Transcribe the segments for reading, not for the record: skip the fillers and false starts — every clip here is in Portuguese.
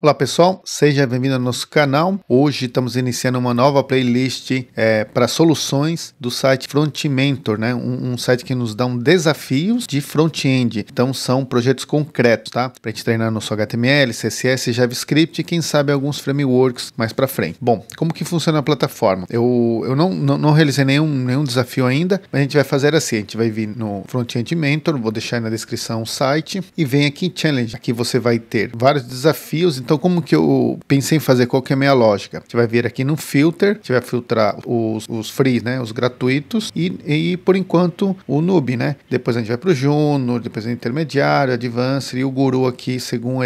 Olá pessoal, seja bem-vindo ao nosso canal. Hoje estamos iniciando uma nova playlist para soluções do site Front Mentor, né? Um site que nos dá desafios de front-end. Então são projetos concretos, tá? Para a gente treinar nosso HTML, CSS, JavaScript e quem sabe alguns frameworks mais para frente. Bom, como que funciona a plataforma? Eu não realizei nenhum desafio ainda, mas a gente vai fazer assim, a gente vai vir no Front-End Mentor, vou deixar aí na descrição o site e vem aqui em Challenge. Aqui você vai ter vários desafios, então como que eu pensei em fazer, qual que é a minha lógica? A gente vai vir aqui no filter, a gente vai filtrar os free, né, os gratuitos e por enquanto o noob, né? Depois a gente vai para o júnior, depois o intermediário, advanced e o guru aqui, segundo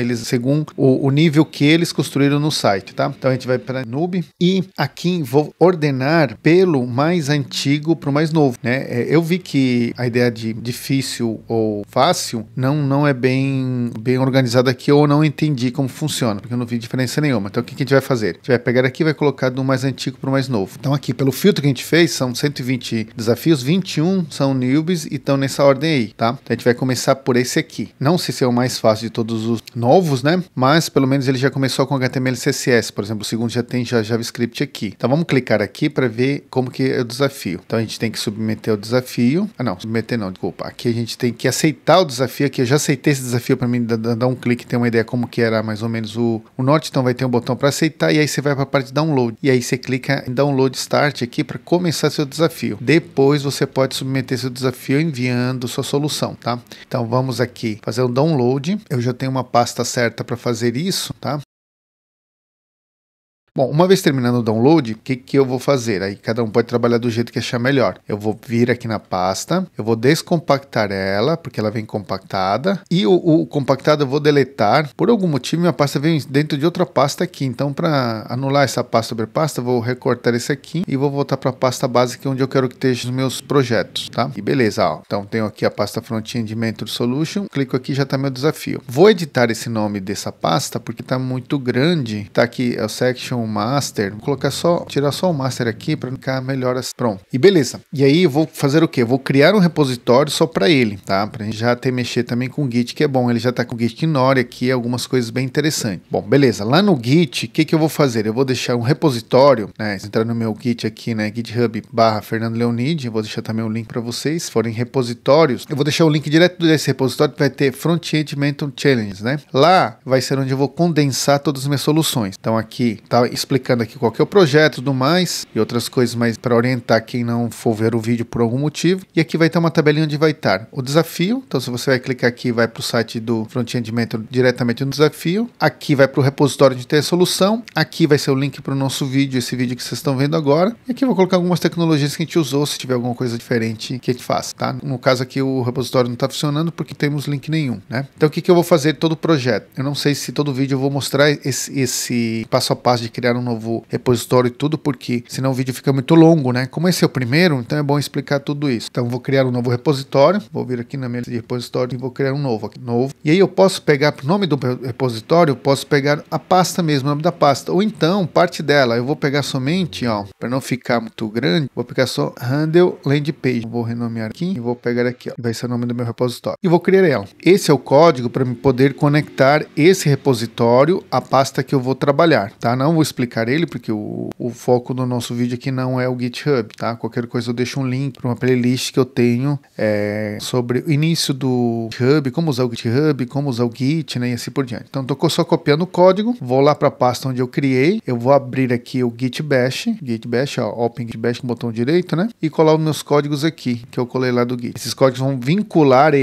o nível que eles construíram no site, tá? Então a gente vai para noob e aqui vou ordenar pelo mais antigo para o mais novo, né? Eu vi que a ideia de difícil ou fácil não é bem organizada aqui, ou não entendi como funciona, porque eu não vi diferença nenhuma. Então o que a gente vai fazer? A gente vai pegar aqui e vai colocar do mais antigo para o mais novo. Então aqui, pelo filtro que a gente fez, são 120 desafios, 21 são newbies e estão nessa ordem aí, tá? Então a gente vai começar por esse aqui. Não sei se é o mais fácil de todos os novos, né? Mas pelo menos ele já começou com HTML e CSS, por exemplo, o segundo já tem JavaScript aqui. Então vamos clicar aqui para ver como que é o desafio. Então a gente tem que submeter o desafio. Submeter não, desculpa. Aqui a gente tem que aceitar o desafio aqui. Eu já aceitei esse desafio para mim dar um clique e ter uma ideia como que era mais ou menos o norte. Então vai ter um botão para aceitar e aí você vai para a parte de download. E aí você clica em download start aqui para começar seu desafio. Depois você pode submeter seu desafio enviando sua solução, tá? Então vamos aqui fazer o download. Eu já tenho uma pasta certa para fazer isso, tá? Bom, uma vez terminando o download, o que eu vou fazer? Aí cada um pode trabalhar do jeito que achar melhor. Eu vou vir aqui na pasta, eu vou descompactar ela, porque ela vem compactada, e o compactado eu vou deletar. Por algum motivo, minha pasta vem dentro de outra pasta aqui, então para anular essa pasta sobre pasta, eu vou recortar esse aqui e vou voltar para a pasta básica onde eu quero que esteja os meus projetos, tá? E beleza, ó. Então tenho aqui a pasta Front-End Mentor Solution, clico aqui, já está meu desafio. Vou editar esse nome dessa pasta, porque está muito grande, tá aqui, é o Section Master, vou colocar tirar só o Master aqui para ficar melhor assim. Pronto. E beleza. E aí eu vou fazer o quê? Vou criar um repositório só para ele, tá? Pra gente já mexer também com o Git, que é bom. Ele já tá com o Git Ignore aqui, algumas coisas bem interessantes. Bom, beleza. Lá no Git, o que eu vou fazer? Eu vou deixar um repositório, né? Se entrar no meu Git aqui, né? GitHub/Fernando Leonid, vou deixar também o link para vocês. Se forem repositórios, eu vou deixar o link direto desse repositório que vai ter Front-End Mentor Challenge, né? Lá vai ser onde eu vou condensar todas as minhas soluções. Então aqui tá explicando aqui qual que é o projeto e tudo mais, e outras coisas mais para orientar quem não for ver o vídeo por algum motivo. E aqui vai ter uma tabelinha onde vai estar o desafio. Então se você vai clicar aqui, vai para o site do Front-End Mentor diretamente no desafio. Aqui vai para o repositório de ter a solução. Aqui vai ser o link para o nosso vídeo, esse vídeo que vocês estão vendo agora. E aqui eu vou colocar algumas tecnologias que a gente usou, se tiver alguma coisa diferente que a gente faça, tá? No caso aqui o repositório não está funcionando porque temos link nenhum, né? Então o que eu vou fazer todo o projeto? Eu não sei se todo vídeo eu vou mostrar esse passo a passo de criar um novo repositório e tudo, porque senão o vídeo fica muito longo, né? Como esse é o primeiro, então é bom explicar tudo isso. Então vou criar um novo repositório, vou vir aqui na minha lista de repositório e vou criar um novo aqui, novo. E aí eu posso pegar o nome do repositório, eu posso pegar a pasta mesmo, o nome da pasta, ou então parte dela. Eu vou pegar somente, ó, para não ficar muito grande, vou pegar só handle land page. Vou renomear aqui e vou pegar aqui, ó, vai ser o nome do meu repositório. E vou criar ela. Esse é o código para me poder conectar esse repositório à pasta que eu vou trabalhar, tá? Não vou explicar ele porque o foco do nosso vídeo aqui não é o GitHub, tá? Qualquer coisa eu deixo um link para uma playlist que eu tenho sobre o início do GitHub, como usar o GitHub, como usar o Git, né? E assim por diante. Então estou só copiando o código, vou lá para a pasta onde eu criei, eu vou abrir aqui o Git Bash, ó, Open Git Bash com o botão direito, né? E colar os meus códigos aqui, que eu colei lá do Git. Esses códigos vão vincular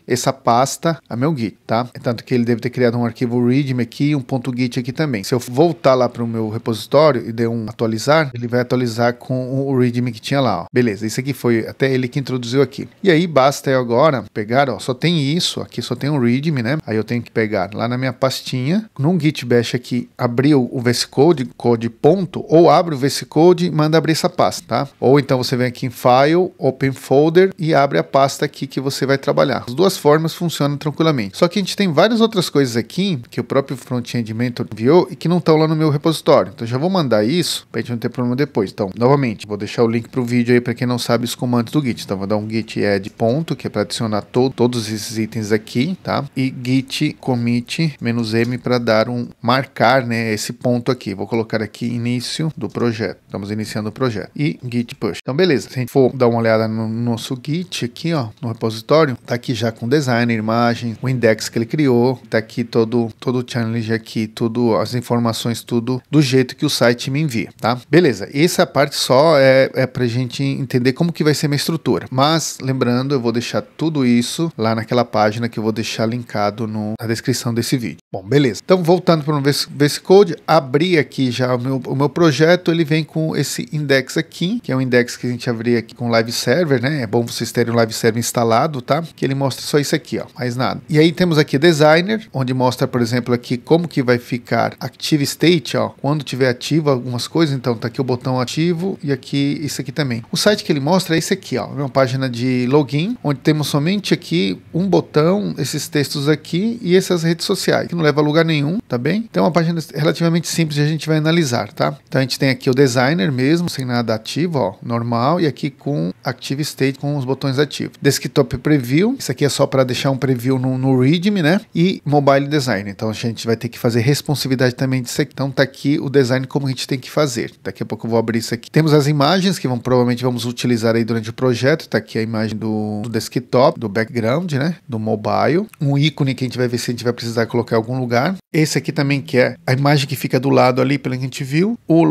essa pasta a meu Git, tá? Tanto que ele deve ter criado um arquivo readme aqui, um .git aqui também. Se eu voltar lá para o meu repositório e der um atualizar, ele vai atualizar com o readme que tinha lá, ó. Beleza, isso aqui foi até ele que introduziu aqui. E aí basta eu agora pegar, ó, só tem isso, aqui só tem um readme, né? Aí eu tenho que pegar lá na minha pastinha, num Git Bash aqui, abrir o VS Code, ponto, ou abre o VS Code e manda abrir essa pasta, tá? Ou então você vem aqui em File, Open Folder e abre a pasta aqui que você vai trabalhar. As duas formas funcionam tranquilamente. Só que a gente tem várias outras coisas aqui que o próprio Front-End Mentor enviou e que não estão lá no meu repositório. repositório. Então já vou mandar isso para a gente não ter problema depois. Então, novamente, vou deixar o link para o vídeo aí para quem não sabe os comandos do Git. Então vou dar um git add ponto, que é para adicionar todos esses itens aqui, tá? E git commit -m para dar marcar, né, esse ponto aqui. Vou colocar aqui início do projeto. Estamos iniciando o projeto. E git push. Então beleza, se a gente for dar uma olhada no nosso git aqui, ó, no repositório, tá aqui já com designer, imagem, o index que ele criou, tá aqui todo o challenge aqui, tudo, as informações, tudo do jeito que o site me envia, tá? Beleza, essa parte só é pra gente entender como que vai ser minha estrutura. Mas, lembrando, eu vou deixar tudo isso lá naquela página que eu vou deixar linkado na descrição desse vídeo. Bom, beleza. Então, voltando para o VS Code, abri aqui já o meu projeto, ele vem com esse index aqui, que é um index que a gente abria aqui com Live Server, né? É bom vocês terem o Live Server instalado, tá? Que ele mostra só isso aqui, ó, mais nada. E aí temos aqui Designer, onde mostra, por exemplo, aqui como que vai ficar Active State, ó, quando tiver ativo algumas coisas. Então, tá aqui o botão ativo e aqui isso aqui também. O site que ele mostra é esse aqui, ó, uma página de login, onde temos somente aqui um botão, esses textos aqui e essas redes sociais, que não leva a lugar nenhum, tá bem? Então, é uma página relativamente simples e a gente vai analisar, tá? Então, a gente tem aqui o Designer mesmo, sem nada ativo, ó, normal, e aqui com Active State, com os botões ativos. Desktop Preview, isso aqui é só para deixar um preview no README, né? E Mobile Design, então a gente vai ter que fazer responsividade também disso aqui. Então, tá aqui o design como a gente tem que fazer. Daqui a pouco eu vou abrir isso aqui. Temos as imagens que provavelmente vamos utilizar aí durante o projeto. Tá aqui a imagem do desktop, do background, né? Do mobile. Um ícone que a gente vai ver se a gente vai precisar colocar em algum lugar. Esse aqui também que é a imagem que fica do lado ali, pelo que a gente viu. O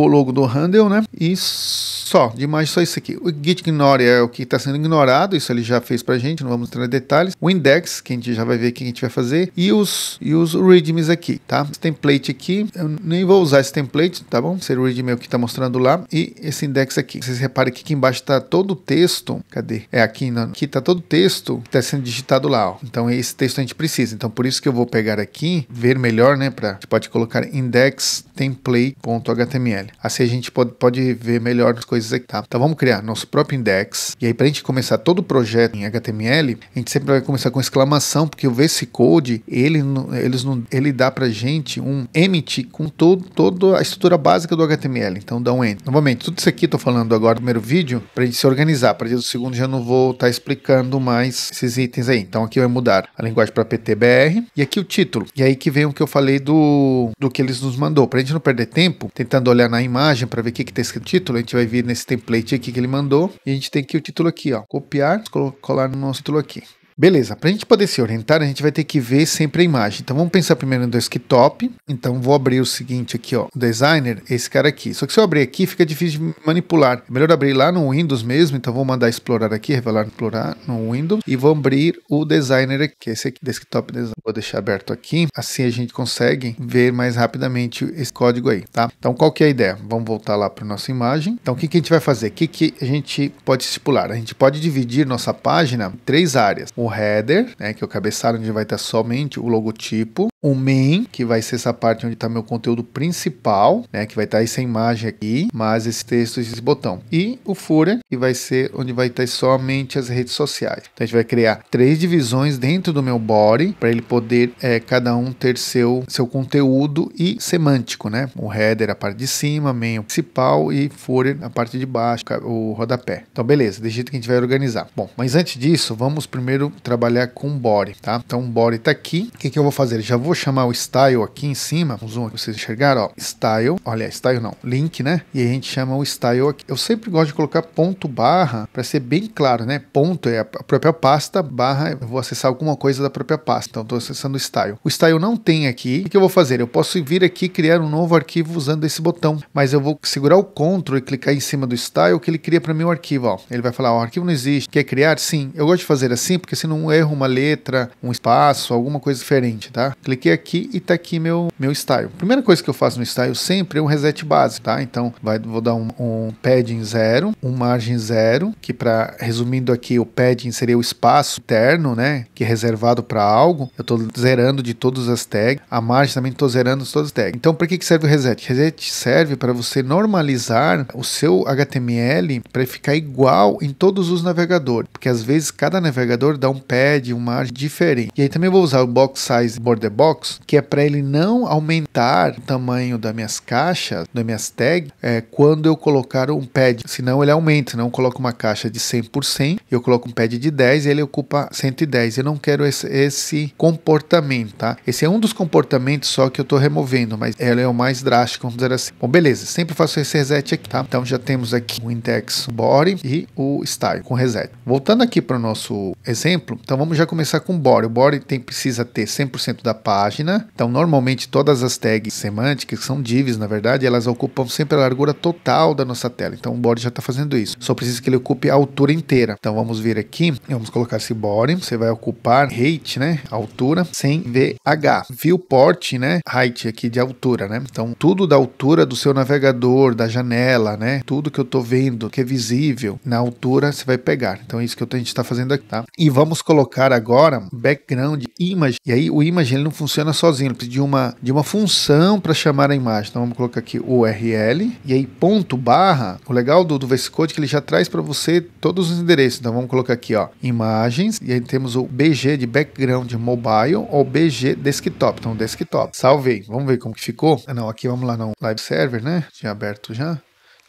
logo do handle, né? E só, de imagem só isso aqui. O git ignore é o que está sendo ignorado, isso ele já fez pra gente, não vamos entrar em detalhes. O index, que a gente já vai ver o que a gente vai fazer. E os readmes aqui, tá? Esse template aqui, eu nem vou usar esse template, tá bom? Esse readme é o que está mostrando lá. E esse index aqui. Vocês reparem que aqui embaixo está todo o texto. Cadê? Aqui está todo o texto que está sendo digitado lá, ó. Então esse texto a gente precisa. Então por isso que eu vou pegar aqui, ver melhor, né? A gente pode colocar index template.html. Assim a gente pode ver melhor as coisas aqui, tá? Então vamos criar nosso próprio index. E aí pra gente começar todo o projeto em HTML, a gente sempre vai começar com exclamação, porque o VS Code, ele dá pra gente um emit com toda a estrutura básica do HTML. Então dá um enter. Novamente, tudo isso aqui eu tô falando agora no primeiro vídeo, pra gente se organizar. A partir do segundo já não vou estar explicando mais esses itens aí. Então aqui vai mudar a linguagem para PTBR e aqui o título. E aí que vem o que eu falei do que eles nos mandou. Pra gente não perder tempo, tentando olhar na imagem para ver o que tá escrito no título, a gente vai vir nesse template aqui que ele mandou e a gente tem aqui o título aqui, ó. Copiar, colar no nosso título aqui. Beleza, para a gente poder se orientar, a gente vai ter que ver sempre a imagem. Então vamos pensar primeiro no desktop. Então vou abrir o seguinte aqui, ó, o designer, esse cara aqui. Só que se eu abrir aqui, fica difícil de manipular. É melhor abrir lá no Windows mesmo. Então vou mandar explorar aqui, revelar explorar no Windows. E vou abrir o designer aqui, esse aqui, desktop designer. Vou deixar aberto aqui, assim a gente consegue ver mais rapidamente esse código aí, tá? Então qual que é a ideia? Vamos voltar lá para nossa imagem. Então o que a gente vai fazer? O que a gente pode estipular? A gente pode dividir nossa página em 3 áreas. O header, né, que é o cabeçalho onde vai estar somente o logotipo, o main, que vai ser essa parte onde está meu conteúdo principal, né, que vai estar essa imagem aqui, mais esse texto e esse botão, e o footer, que vai ser onde vai estar somente as redes sociais. Então a gente vai criar 3 divisões dentro do meu body, para ele poder cada um ter seu conteúdo e semântico, né, o header a parte de cima, main o principal e footer a parte de baixo, o rodapé. Então beleza, desse jeito que a gente vai organizar. Bom, mas antes disso, vamos primeiro trabalhar com o body, tá? Então o body tá aqui. O que eu vou fazer? Já vou chamar o style aqui em cima, o zoom que vocês enxergaram, ó, style, olha, style não, link, né? E a gente chama o style aqui. Eu sempre gosto de colocar ponto barra para ser bem claro, né? Ponto é a própria pasta, barra eu vou acessar alguma coisa da própria pasta. Então estou acessando o style. O style não tem aqui. O que eu vou fazer? Eu posso vir aqui e criar um novo arquivo usando esse botão, mas eu vou segurar o Ctrl e clicar em cima do style que ele cria para mim o arquivo, ó. Ele vai falar, ó, o arquivo não existe. Quer criar? Sim. Eu gosto de fazer assim, porque se não erro uma letra, um espaço, alguma coisa diferente, tá? Cliquei aqui e tá aqui meu style. Primeira coisa que eu faço no style sempre é um reset base, tá? Então vou dar um padding 0, um margem 0, que resumindo aqui, o padding seria o espaço interno, né? Que é reservado para algo. Eu tô zerando de todas as tags. A margem também tô zerando de todas as tags. Então para que serve o reset? Reset serve para você normalizar o seu HTML para ficar igual em todos os navegadores, porque às vezes cada navegador dá um um pad, uma margem diferente. E aí também vou usar o box size border box, que é para ele não aumentar o tamanho das minhas caixas, das minhas tags, quando eu colocar um pad. Senão ele aumenta, senão eu coloco uma caixa de 100 por 100, eu coloco um pad de 10 e ele ocupa 110. Eu não quero esse comportamento, tá? Esse é um dos comportamentos só que eu estou removendo, mas ele é o mais drástico, vamos dizer assim. Bom, beleza, sempre faço esse reset aqui, tá? Então já temos aqui o index body e o style com reset. Voltando aqui para o nosso exemplo, então vamos já começar com o body. O body precisa ter 100% da página. Então normalmente todas as tags semânticas, que são divs na verdade, elas ocupam sempre a largura total da nossa tela. Então o body já está fazendo isso. Só precisa que ele ocupe a altura inteira. Então vamos vir aqui, vamos colocar esse body. Você vai ocupar height, né? Altura, sem VH. Viewport, né? Height aqui de altura, né? Então tudo da altura do seu navegador, da janela, né? Tudo que eu tô vendo, que é visível na altura, você vai pegar. Então é isso que a gente está fazendo aqui, tá? E vamos colocar agora background image. E aí o image ele não funciona sozinho, ele precisa de uma função para chamar a imagem. Então vamos colocar aqui o URL e aí ponto barra. O legal do VS Code é que ele já traz para você todos os endereços. Então vamos colocar aqui, ó, imagens e aí temos o BG de background mobile ou BG desktop. Então desktop. Salvei. Vamos ver como que ficou. Não, aqui vamos lá no live server, né? Tinha aberto já.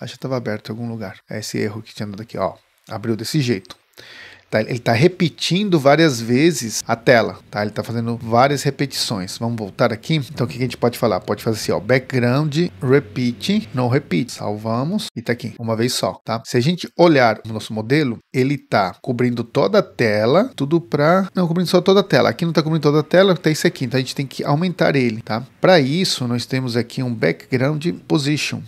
Acho que estava aberto em algum lugar. É esse erro que tinha dado aqui, ó. Abriu desse jeito. Tá, ele está repetindo várias vezes a tela, tá? Ele está fazendo várias repetições. Vamos voltar aqui. Então o que a gente pode falar? Pode fazer assim, ó, background repeat, no repeat. Salvamos e tá aqui, uma vez só, tá? Se a gente olhar o nosso modelo, ele tá cobrindo toda a tela, tudo para não cobrindo só toda a tela. Aqui não tá cobrindo toda a tela, tá isso aqui. Então a gente tem que aumentar ele, tá? Para isso nós temos aqui um background position,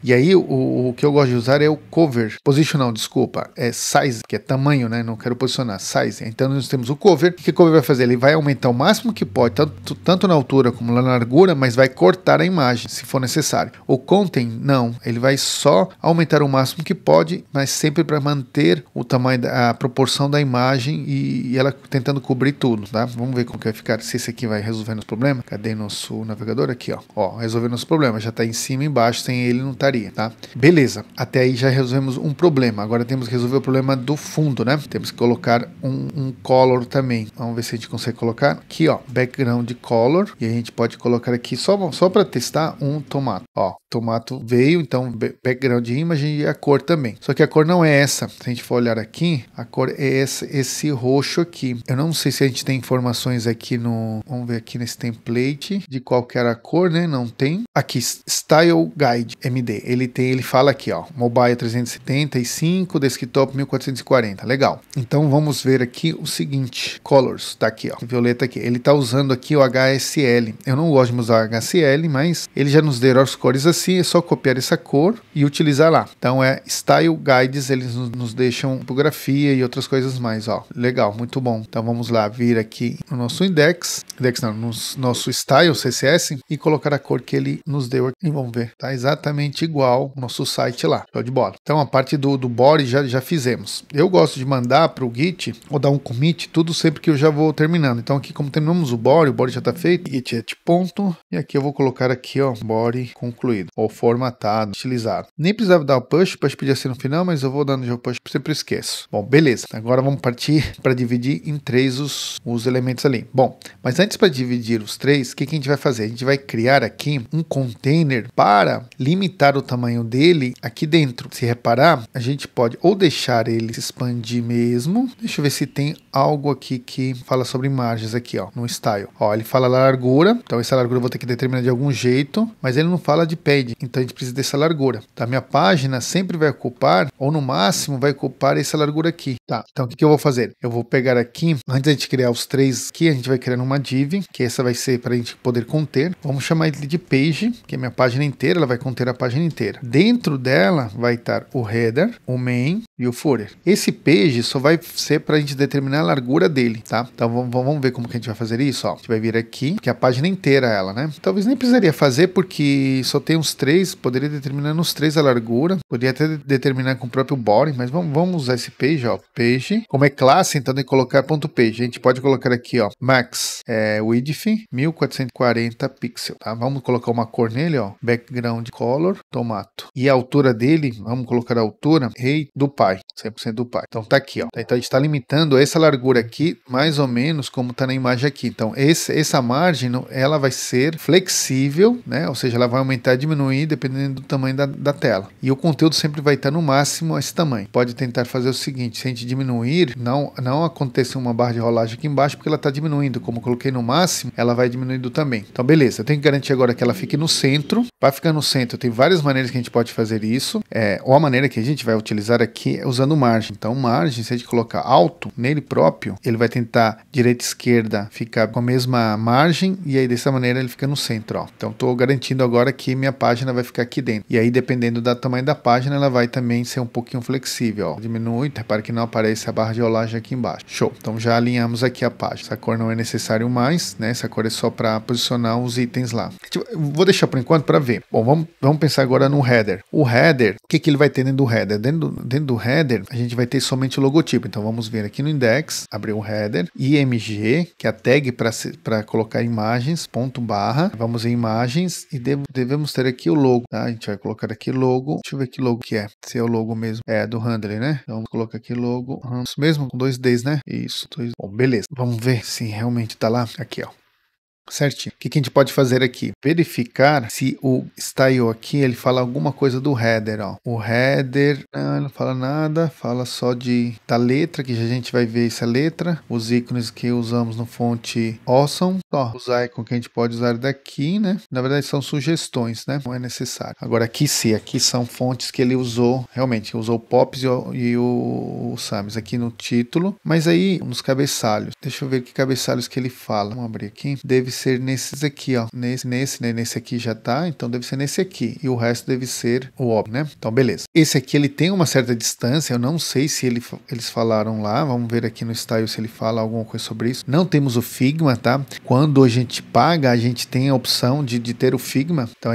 E aí o que eu gosto de usar é o cover. Position não, desculpa, é size, que é tamanho, né? Não quero posicionar, size. Então nós temos o cover. O que o cover vai fazer? Ele vai aumentar o máximo que pode, tanto na altura como na largura, mas vai cortar a imagem, se for necessário. O content, não. Ele vai só aumentar o máximo que pode, mas sempre para manter o tamanho, a proporção da imagem e ela tentando cobrir tudo, tá? Vamos ver como que vai ficar, se esse aqui vai resolver nosso problema. Cadê nosso navegador? Aqui, ó. Ó, resolveu nosso problema. Já tá em cima e embaixo, sem ele não estaria, tá? Beleza. Até aí já resolvemos um problema. Agora temos que resolver o problema do fundo, né? Temos que colocar um color também. Vamos ver se a gente consegue colocar aqui, ó, background color, e a gente pode colocar aqui só para testar um tomato. Ó, tomato veio, então background image e a cor também. Só que a cor não é essa. Se a gente for olhar aqui, a cor é esse roxo aqui. Eu não sei se a gente tem informações aqui no, vamos ver aqui nesse template de qual que era a cor, né? Não tem. Aqui Style Guide MD. Ele fala aqui, ó, mobile 375, desktop 1440, legal. Então vamos ver aqui o seguinte, colors, tá aqui, ó, violeta aqui, ele tá usando aqui o HSL. Eu não gosto de usar HSL, mas ele já nos deu as cores assim, é só copiar essa cor e utilizar lá. Então é Style Guides, eles nos deixam tipografia e outras coisas mais, ó, legal, muito bom. Então vamos lá, vir aqui no nosso index não, no nosso Style CSS e colocar a cor que ele nos deu aqui, e vamos ver, tá exatamente igual ao nosso site lá, show de bola. Então a parte do body já fizemos. Eu gosto de mandar para o Git ou dar um commit, tudo sempre que eu já vou terminando. Então aqui como terminamos o body já está feito, git ponto, e aqui eu vou colocar aqui, ó, body concluído, ou formatado, utilizado. Nem precisava dar o push podia ser no final, mas eu vou dando já o push, sempre esqueço. Bom, beleza. Agora vamos partir para dividir em três os elementos ali. Bom, mas antes para dividir os três, o que a gente vai fazer? A gente vai criar aqui um container para limitar o tamanho dele aqui dentro. Se reparar, a gente pode ou deixar ele se expandir mesmo. Deixa eu ver se tem algo aqui que fala sobre imagens aqui, ó, no style. Ó, ele fala largura, então essa largura eu vou ter que determinar de algum jeito, mas ele não fala de pad, então a gente precisa dessa largura. Tá? Minha página sempre vai ocupar, ou no máximo vai ocupar essa largura aqui. Tá, então o que eu vou fazer? Eu vou pegar aqui, antes de a gente criar os três aqui, a gente vai criar uma div, que essa vai ser para a gente poder conter. Vamos chamar ele de page, que é minha página inteira, ela vai conter a página inteira. Dentro dela vai estar o header, o main e o footer. Esse page só vai ser para a gente determinar a largura dele, tá? Então vamos ver como que a gente vai fazer isso, ó. A gente vai vir aqui, que é a página inteira ela, né? Talvez nem precisaria fazer porque só tem uns três, poderia determinar nos três a largura, poderia até determinar com o próprio body, mas vamos usar esse page, ó. Page, como é classe, então tem que colocar ponto .page. A gente pode colocar aqui, ó, max width 1440 pixels, tá? Vamos colocar uma cor nele, ó, background color, tomato. E a altura dele, vamos colocar a altura rei do pai, 100% do par. Então tá aqui, ó. Então a gente está limitando essa largura aqui, mais ou menos como está na imagem aqui. Então essa margem, ela vai ser flexível, né? Ou seja, ela vai aumentar e diminuir dependendo do tamanho da tela. E o conteúdo sempre vai estar no máximo esse tamanho. Pode tentar fazer o seguinte, se a gente diminuir, não aconteça uma barra de rolagem aqui embaixo, porque ela está diminuindo. Como eu coloquei no máximo, ela vai diminuindo também. Então beleza, eu tenho que garantir agora que ela fique no centro. Para ficar no centro, tem várias maneiras que a gente pode fazer isso. Ou a maneira que a gente vai utilizar aqui é usando margem. Então margem, se a gente colocar alto nele próprio, ele vai tentar direita e esquerda ficar com a mesma margem, e aí dessa maneira ele fica no centro, ó. Então estou garantindo agora que minha página vai ficar aqui dentro. E aí dependendo do tamanho da página, ela vai também ser um pouquinho flexível, ó. Diminui, repara que não aparece a barra de rolagem aqui embaixo. Show. Então já alinhamos aqui a página. Essa cor não é necessário mais, né? Essa cor é só para posicionar os itens lá. Vou deixar por enquanto para ver. Bom, vamos pensar agora no header. O header, o que ele vai ter dentro do header? Dentro do header, a gente vai ter somente o logotipo. Então vamos ver aqui no index, abrir o header, img, que é a tag para colocar imagens, ponto barra. Vamos em imagens e devemos ter aqui o logo, tá? A gente vai colocar aqui logo. Deixa eu ver que logo que é. Se é o logo mesmo. É do Handle, né? Então vamos colocar aqui logo. Isso mesmo, com 2Ds, né? Isso. Bom, beleza. Vamos ver se realmente tá lá. Aqui, ó. Certinho. O que a gente pode fazer aqui? Verificar se o style aqui, ele fala alguma coisa do header, ó. O header, não fala nada, fala só da letra, que já a gente vai ver essa letra. Os ícones que usamos no fonte awesome. Ó, os icons que a gente pode usar daqui, né? Na verdade são sugestões, né? Não é necessário. Agora aqui sim, aqui são fontes que ele usou, realmente, usou o Pops e o Samis aqui no título. Mas aí, nos cabeçalhos, deixa eu ver que cabeçalhos que ele fala. Vamos abrir aqui. Deve ser nesses aqui, ó. Nesse aqui já tá, então deve ser nesse aqui. E o resto deve ser o óbvio, né? Então, beleza. Esse aqui, ele tem uma certa distância, eu não sei se eles falaram lá. Vamos ver aqui no style se ele fala alguma coisa sobre isso. Não temos o Figma, tá? Quando a gente paga, a gente tem a opção de ter o Figma. Então,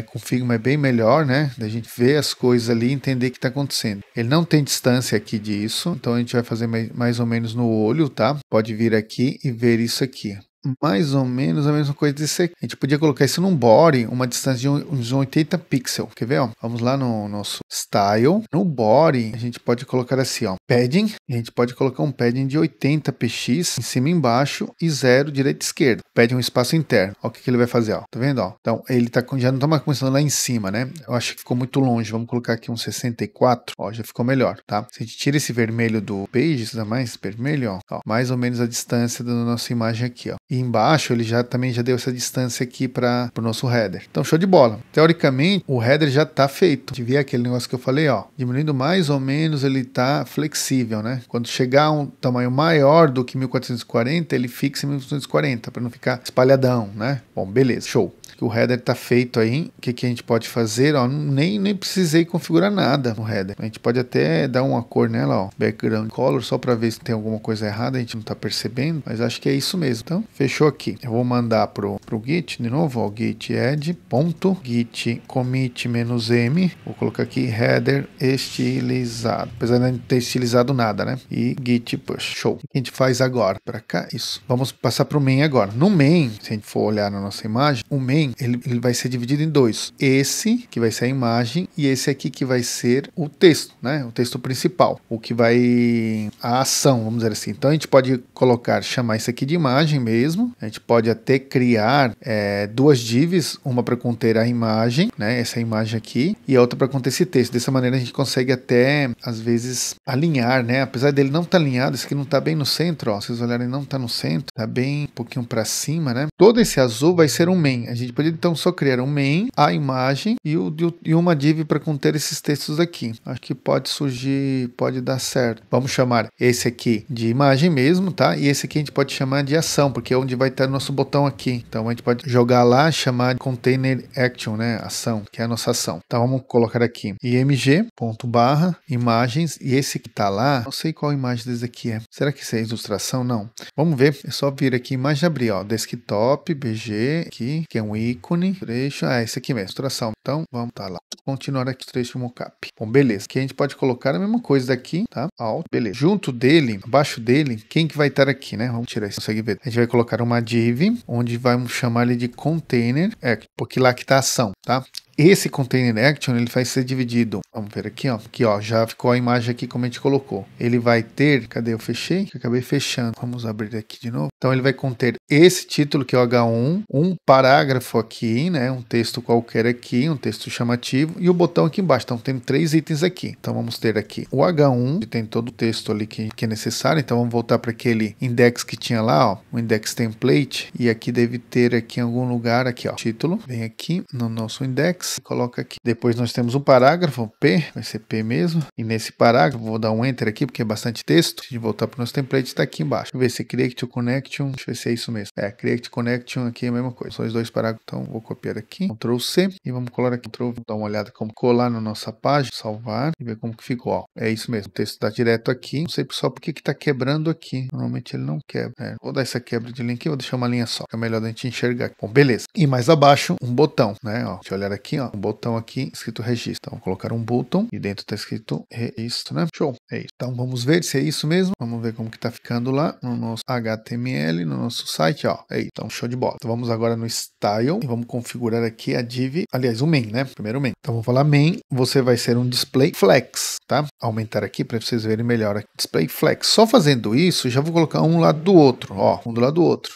com o Figma é bem melhor, né? Da gente ver as coisas ali e entender o que tá acontecendo. Ele não tem distância aqui disso, então a gente vai fazer mais ou menos no olho, tá? Pode vir aqui e ver isso aqui. Mais ou menos a mesma coisa desse aqui. A gente podia colocar isso num body, uma distância de uns 80 pixels. Quer ver, ó? Vamos lá no nosso style. No body, a gente pode colocar assim, ó. Padding. A gente pode colocar um padding de 80 px em cima e embaixo e 0 direita e esquerda. Padding um espaço interno. Ó, o que ele vai fazer, ó. Tá vendo, ó? Então, ele já não tá mais começando lá em cima, né? Eu acho que ficou muito longe. Vamos colocar aqui um 64. Ó, já ficou melhor, tá? Se a gente tira esse vermelho do Pages, dá mais vermelho, ó. Mais ou menos a distância da nossa imagem aqui, ó. E embaixo ele também já deu essa distância aqui para o nosso header. Então, show de bola. Teoricamente, o header já está feito. De ver aquele negócio que eu falei, ó, diminuindo mais ou menos, ele está flexível, né? Quando chegar a um tamanho maior do que 1440, ele fixa em 1440, para não ficar espalhadão, né? Bom, beleza, show. O header está feito aí. O que a gente pode fazer? Ó, nem precisei configurar nada no header. A gente pode até dar uma cor nela, ó, background color, só para ver se tem alguma coisa errada, a gente não está percebendo, mas acho que é isso mesmo. Então, fechou aqui. Eu vou mandar pro Git de novo, ó, git add, git commit -m. Vou colocar aqui header estilizado, apesar de não ter estilizado nada, né? E git push. Show. O que a gente faz agora? Para cá, isso. Vamos passar pro main agora. No main, se a gente for olhar na nossa imagem, o main ele vai ser dividido em dois. Esse que vai ser a imagem e esse aqui que vai ser o texto, né? O texto principal, o que vai a ação, vamos dizer assim. Então a gente pode chamar isso aqui de imagem mesmo. A gente pode até criar duas divs, uma para conter a imagem, né? Essa imagem aqui, e a outra para conter esse texto. Dessa maneira a gente consegue até às vezes alinhar, né? Apesar dele não estar alinhado, esse aqui não está bem no centro, ó. Se vocês olharem, não está no centro, está bem um pouquinho para cima, né? Todo esse azul vai ser um main. A gente pode então só criar um main, a imagem e uma div para conter esses textos aqui. Acho que pode surgir, pode dar certo. Vamos chamar esse aqui de imagem mesmo, tá? E esse aqui a gente pode chamar de ação, porque é onde vai estar o nosso botão aqui. Então a gente pode jogar lá, chamar de container action, né? Ação, que é a nossa ação. Então vamos colocar aqui img.barra imagens, e esse que tá lá, não sei qual imagem desse aqui é. Será que isso é ilustração? Não. Vamos ver, é só vir aqui, imagem abrir, ó, desktop, bg, aqui, que é um ícone, trecho, esse aqui mesmo, ilustração. Então, vamos lá. Continuar aqui, trecho mockup. Bom, beleza. Aqui a gente pode colocar a mesma coisa daqui, tá? Alt, beleza. Junto dele, abaixo dele, quem que vai estar aqui, né? Vamos tirar isso, consegue ver. A gente vai colocar uma div, onde vamos chamar ele de container, porque lá que tá a ação. tá? Esse Container Action, ele vai ser dividido, vamos ver aqui, ó, já ficou a imagem aqui como a gente colocou. Ele vai ter, cadê? Eu fechei? Eu acabei fechando. Vamos abrir aqui de novo. Então ele vai conter esse título, que é o H1, um parágrafo aqui, né? Um texto qualquer aqui, um texto chamativo, e o botão aqui embaixo. Então tem 3 itens aqui. Então vamos ter aqui o H1, que tem todo o texto ali que é necessário. Então vamos voltar para aquele index que tinha lá, ó, o index template, e aqui deve ter aqui em algum lugar, aqui, ó, título. Vem aqui no nosso index, coloca aqui. Depois nós temos o parágrafo, P, vai ser P mesmo. E nesse parágrafo, vou dar um Enter aqui, porque é bastante texto. De voltar para o nosso template, está aqui embaixo. Deixa eu ver se Create to Connection, deixa eu ver se é isso mesmo. Create Connection aqui é a mesma coisa. São os dois parágrafos, então vou copiar aqui, Ctrl C, e vamos colar aqui, Ctrl, dar uma olhada como colar na nossa página, salvar, e ver como que ficou, ó. É isso mesmo, o texto está direto aqui. Não sei só porque que está quebrando aqui. Normalmente ele não quebra. Vou dar essa quebra de linha aqui, vou deixar uma linha só, que é melhor da gente enxergar. Bom, beleza. E mais abaixo, um botão, né, ó. Deixa eu olhar aqui, ó, um botão aqui, escrito registro. Então, vou colocar um botão, e dentro está escrito registro, né? Show, é isso. Então, vamos ver se é isso mesmo. Vamos ver como que tá ficando lá no nosso HTML, no nosso site, ó. É isso. Então, show de bola. Então, vamos agora no Style e vamos configurar aqui a div, aliás, o main, né? Primeiro o main. Então, vou falar main, você vai ser um display flex, tá? Aumentar aqui para vocês verem melhor aqui. Display flex. Só fazendo isso, já vou colocar um lado do outro, ó. Um do lado do outro.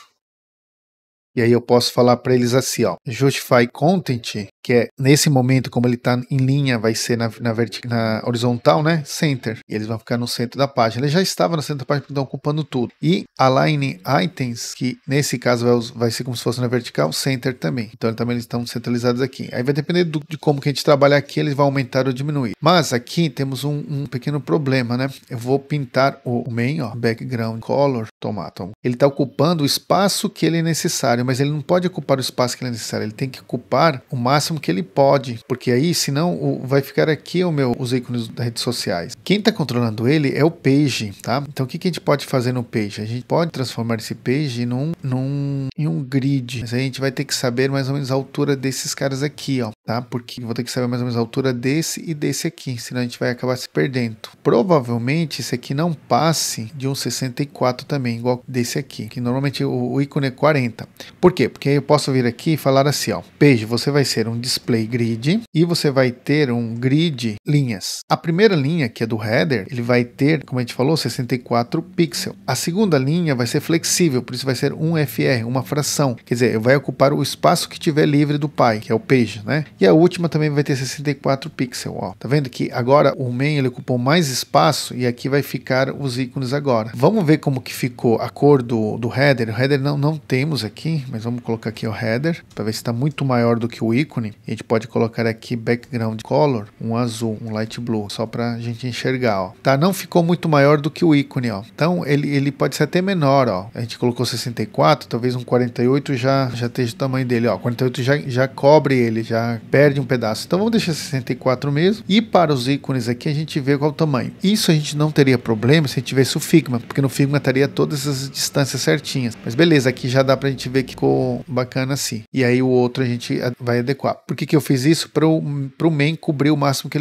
E aí eu posso falar para eles assim, ó, Justify Content, que é nesse momento, como ele está em linha, vai ser na horizontal, né? Center. E eles vão ficar no centro da página. Ele já estava no centro da página, porque estão ocupando tudo. E Align Items, que nesse caso vai ser como se fosse na vertical, Center também. Então também eles estão centralizados aqui. Aí vai depender de como que a gente trabalhar aqui, eles vão aumentar ou diminuir. Mas aqui temos um pequeno problema, né? Eu vou pintar o main, ó, background color, tomato. Ele está ocupando o espaço que ele é necessário, mas ele não pode ocupar o espaço que ele é necessário. Ele tem que ocupar o máximo que ele pode, porque aí, senão, vai ficar aqui os ícones das redes sociais. Quem está controlando ele é o page, tá? Então, o que a gente pode fazer no page? A gente pode transformar esse page em um grid, mas aí a gente vai ter que saber mais ou menos a altura desses caras aqui, ó, tá? Porque eu vou ter que saber mais ou menos a altura desse e desse aqui, senão a gente vai acabar se perdendo. Provavelmente, esse aqui não passe de um 64 também, igual desse aqui, que normalmente o ícone é 40. Por quê? Porque eu posso vir aqui e falar assim, ó, page, você vai ser um display grid e você vai ter um grid linhas. A primeira linha, que é do header, ele vai ter, como a gente falou, 64 pixels. A segunda linha vai ser flexível, por isso vai ser um FR, uma fração. Quer dizer, vai ocupar o espaço que tiver livre do pai, que é o page, né? E a última também vai ter 64 pixels, ó. Tá vendo que agora o main ele ocupou mais espaço e aqui vai ficar os ícones agora. Vamos ver como que ficou a cor do header. O header não temos aqui, mas vamos colocar aqui o header, para ver se está muito maior do que o ícone. A gente pode colocar aqui background color, um azul, um light blue, só para a gente enxergar, ó. Tá, não ficou muito maior do que o ícone, ó. Então ele pode ser até menor, ó. A gente colocou 64, talvez um 48 já esteja o tamanho dele, ó. 48 já cobre ele, já perde um pedaço. Então vamos deixar 64 mesmo. E para os ícones aqui a gente vê qual o tamanho. Isso a gente não teria problema se a gente tivesse o Figma, porque no Figma estaria todas as distâncias certinhas. Mas beleza, aqui já dá pra gente ver que ficou bacana assim. E aí o outro a gente vai adequar. Por que eu fiz isso? Para o main cobrir o máximo que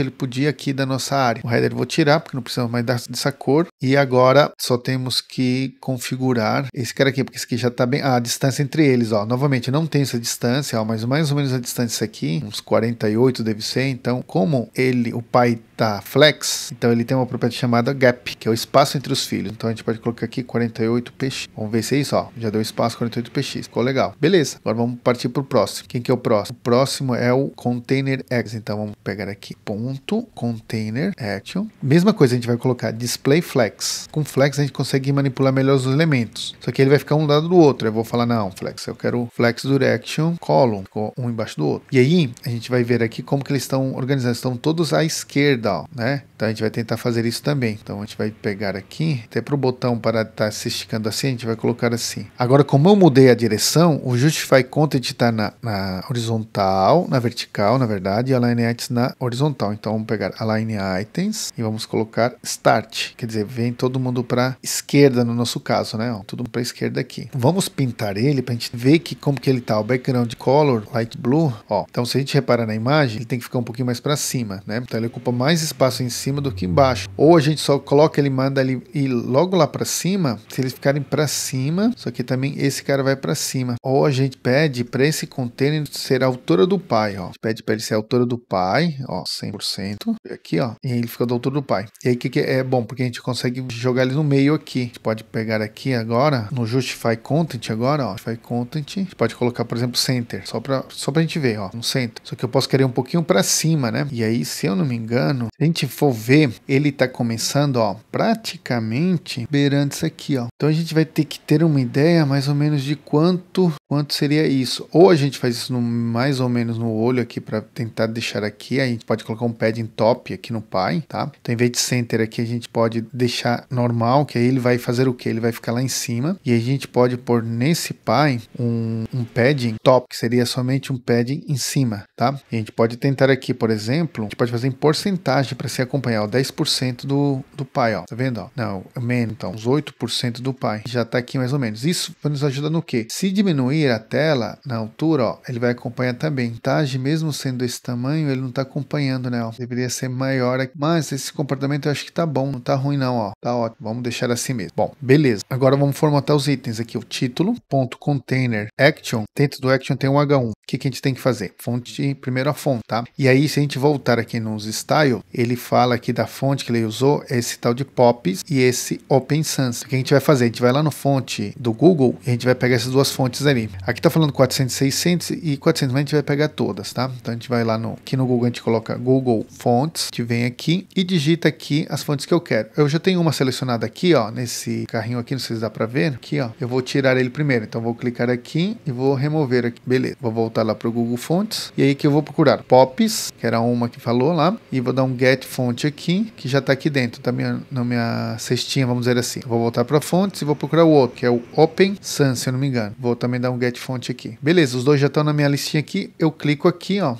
ele podia, aqui da nossa área. O header eu vou tirar, porque não precisa mais dessa cor. E agora só temos que configurar esse cara aqui, porque esse aqui já está bem. A distância entre eles, ó. Novamente, não tem essa distância, ó, mas mais ou menos a distância aqui, uns 48 deve ser. Então, como o pai tá flex, então ele tem uma propriedade chamada gap, que é o espaço entre os filhos. Então a gente pode colocar aqui 48px. Vamos ver se é isso, ó. Já deu espaço 48px. Ficou legal. Beleza. Agora vamos partir para o próximo. Quem que é o próximo? O próximo é o Container Action. Então vamos pegar aqui ponto Container Action. Mesma coisa, a gente vai colocar Display Flex. Com Flex a gente consegue manipular melhor os elementos. Só que ele vai ficar um lado do outro. Eu vou falar, não, Flex, eu quero Flex Direction Column. Ficou um embaixo do outro. E aí a gente vai ver aqui como que eles estão organizados. Estão todos à esquerda, ó, né? Então a gente vai tentar fazer isso também. Então a gente vai pegar aqui, até para o botão para estar se esticando assim, a gente vai colocar assim. Agora, como eu mudei a direção, o Justify Content está na horizontal, na vertical, na verdade, e Align Items na horizontal. Então vamos pegar Align Items e vamos colocar Start. Quer dizer, vem todo mundo para esquerda no nosso caso, né? Ó, todo mundo para esquerda aqui. Vamos pintar ele para a gente ver como que ele tá. O background color, light Light Blue, ó. Então se a gente reparar na imagem, ele tem que ficar um pouquinho mais para cima, né? Então ele ocupa mais espaço em cima do que embaixo. Ou a gente só coloca ele, manda ele ir logo lá para cima, se eles ficarem para cima, só que também esse cara vai para cima. Ou a gente pede para esse container ser a altura do pai, ó. A gente pede para ele ser a altura do pai, ó, 100%. Aqui, ó, e ele fica da altura do pai. E aí o que é bom? Porque a gente consegue jogar ele no meio aqui. A gente pode pegar aqui agora, no Justify Content agora, ó, Justify Content, a gente pode colocar, por exemplo, Center, só pra gente ver, ó, no Center. Só que eu posso querer um pouquinho para cima, né? E aí, se eu não me engano, se a gente for ver, ele tá começando, ó, praticamente beirando isso aqui, ó. Então a gente vai ter que ter uma ideia mais ou menos de quanto seria isso. Ou a gente faz isso mais ou menos no olho aqui para tentar deixar aqui. Aí a gente pode colocar um padding top aqui no pai, tá? Então em vez de center aqui a gente pode deixar normal, que aí ele vai fazer o quê? Ele vai ficar lá em cima. E aí a gente pode pôr nesse pai um padding top, que seria somente um padding em cima, tá? E a gente pode tentar aqui, por exemplo, a gente pode fazer em porcentagem para se acompanhar, ó, 10% do pai, ó. Tá vendo, ó? Não, menos, então, uns 8% do pai. Já tá aqui mais ou menos. Isso vai nos ajudar no quê? Se diminuir a tela na altura, ó, ele vai acompanhar também. Montagem, mesmo sendo esse tamanho, ele não tá acompanhando, né, ó. Deveria ser maior aqui, mas esse comportamento eu acho que tá bom, não tá ruim não, ó. Tá ótimo, vamos deixar assim mesmo. Bom, beleza. Agora vamos formatar os itens aqui, o título, ponto container, action. Dentro do action tem um H1. O que a gente tem que fazer? Fonte, primeiro a fonte, tá? E aí, se a gente voltar aqui nos style, ele fala aqui da fonte que ele usou, esse tal de Pops e esse Open Sans. O que a gente vai fazer? A gente vai lá no fonte do Google e a gente vai pegar essas duas fontes ali. Aqui tá falando 400, 600 e 400, mas a gente vai pegar todas, tá? Então a gente vai lá aqui no Google, a gente coloca Google Fonts, a gente vem aqui e digita aqui as fontes que eu quero. Eu já tenho uma selecionada aqui, ó, nesse carrinho aqui, não sei se dá pra ver, aqui, ó. Eu vou tirar ele primeiro, então vou clicar aqui e vou remover aqui. Beleza, vou voltar lá pro Google Fonts e aí que eu vou procurar Pops, que era uma que falou lá, e vou dar um Get Fonte aqui, que já tá aqui dentro, tá na minha cestinha, vamos dizer assim. Eu vou voltar para fontes e vou procurar o outro, que é o Open Sans, se eu não me engano. Vou também dar um Get Fonte aqui. Beleza, os dois já estão na minha listinha aqui. Eu clico aqui, ó.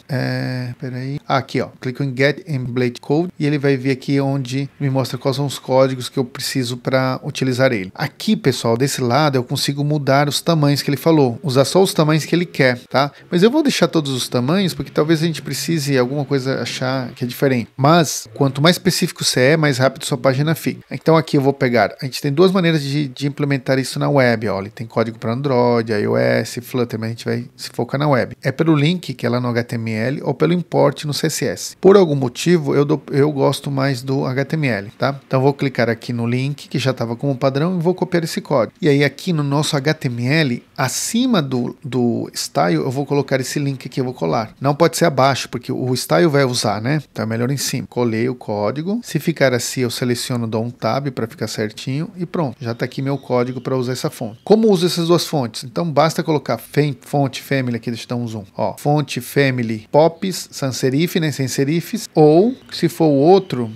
Peraí. Aqui, ó. Clico em Get Embedded Code e ele vai vir aqui onde me mostra quais são os códigos que eu preciso para utilizar ele. Aqui, pessoal, desse lado eu consigo mudar os tamanhos que ele falou. Usar só os tamanhos que ele quer, tá? Mas eu vou deixar todos os tamanhos porque talvez a gente precise alguma coisa achar que é diferente. Mas quanto mais específico você é, mais rápido sua página fica. Então aqui eu vou pegar. A gente tem duas maneiras de implementar isso na web, ó. Ele tem código para Android, iOS, Flutter, mas a gente vai se focar na web. É pelo link, que é lá no HTML, ou pelo import no CSS. Por algum motivo, eu gosto mais do HTML, tá? Então vou clicar aqui no link, que já estava como padrão, e vou copiar esse código. E aí aqui no nosso HTML, acima do style, eu vou colocar esse link aqui, eu vou colar. Não pode ser abaixo, porque o style vai usar, né? Então é melhor em cima. Colei o código. Se ficar assim, eu seleciono, dou um tab para ficar certinho e pronto. Já está aqui meu código para usar essa fonte. Como uso essas duas fontes? Então basta colocar fonte family aqui, deixa eu dar um zoom. Ó, fonte family Pops, sans serif, né, sem serifes, ou se for o outro,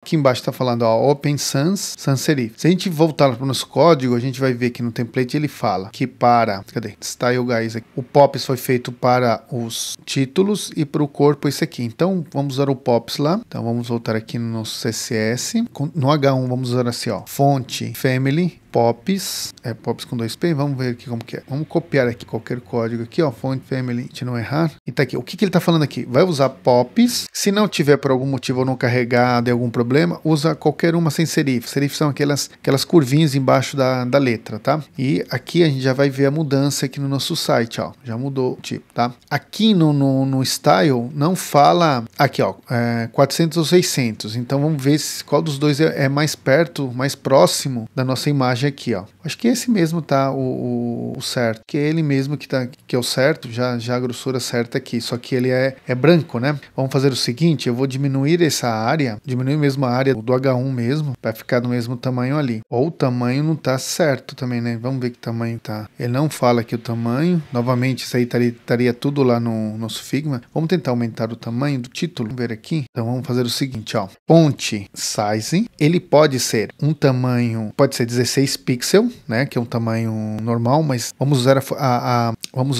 aqui embaixo está falando, ó, Open Sans, sans serif. Se a gente voltar para o nosso código, a gente vai ver que no template ele fala que cadê? Style Guys aqui. O Pops foi feito para os títulos e para o corpo esse aqui. Então, vamos usar o Pops lá. Então, vamos voltar aqui no nosso CSS. No H1, vamos usar assim, ó, fonte family Pops, Pops com 2P, vamos ver aqui como que é. Vamos copiar aqui qualquer código aqui, ó, fonte family, de não errar. E tá aqui, o que ele tá falando aqui? Vai usar Pops, se não tiver por algum motivo ou não carregado, algum problema, usa qualquer uma sem serif. Serif são aquelas curvinhas embaixo da letra, tá? E aqui a gente já vai ver a mudança aqui no nosso site, ó, já mudou o tipo, tá? Aqui no style, não fala, aqui ó, 400 ou 600, então vamos ver qual dos dois é mais perto, mais próximo da nossa imagem aqui, ó. Acho que esse mesmo tá o certo, que é ele mesmo que é o certo, já a grossura certa aqui, só que ele é branco, né? Vamos fazer o seguinte, eu vou diminuir essa área, diminuir mesmo a área do H1 mesmo, para ficar do mesmo tamanho ali. Ou o tamanho não tá certo também, né? Vamos ver que tamanho tá. Ele não fala aqui o tamanho, novamente isso aí estaria tudo lá no nosso Figma. Vamos tentar aumentar o tamanho do título, vamos ver aqui. Então vamos fazer o seguinte, ó. Font size, ele pode ser um tamanho, pode ser 16 16 pixels, né, que é um tamanho normal, mas vamos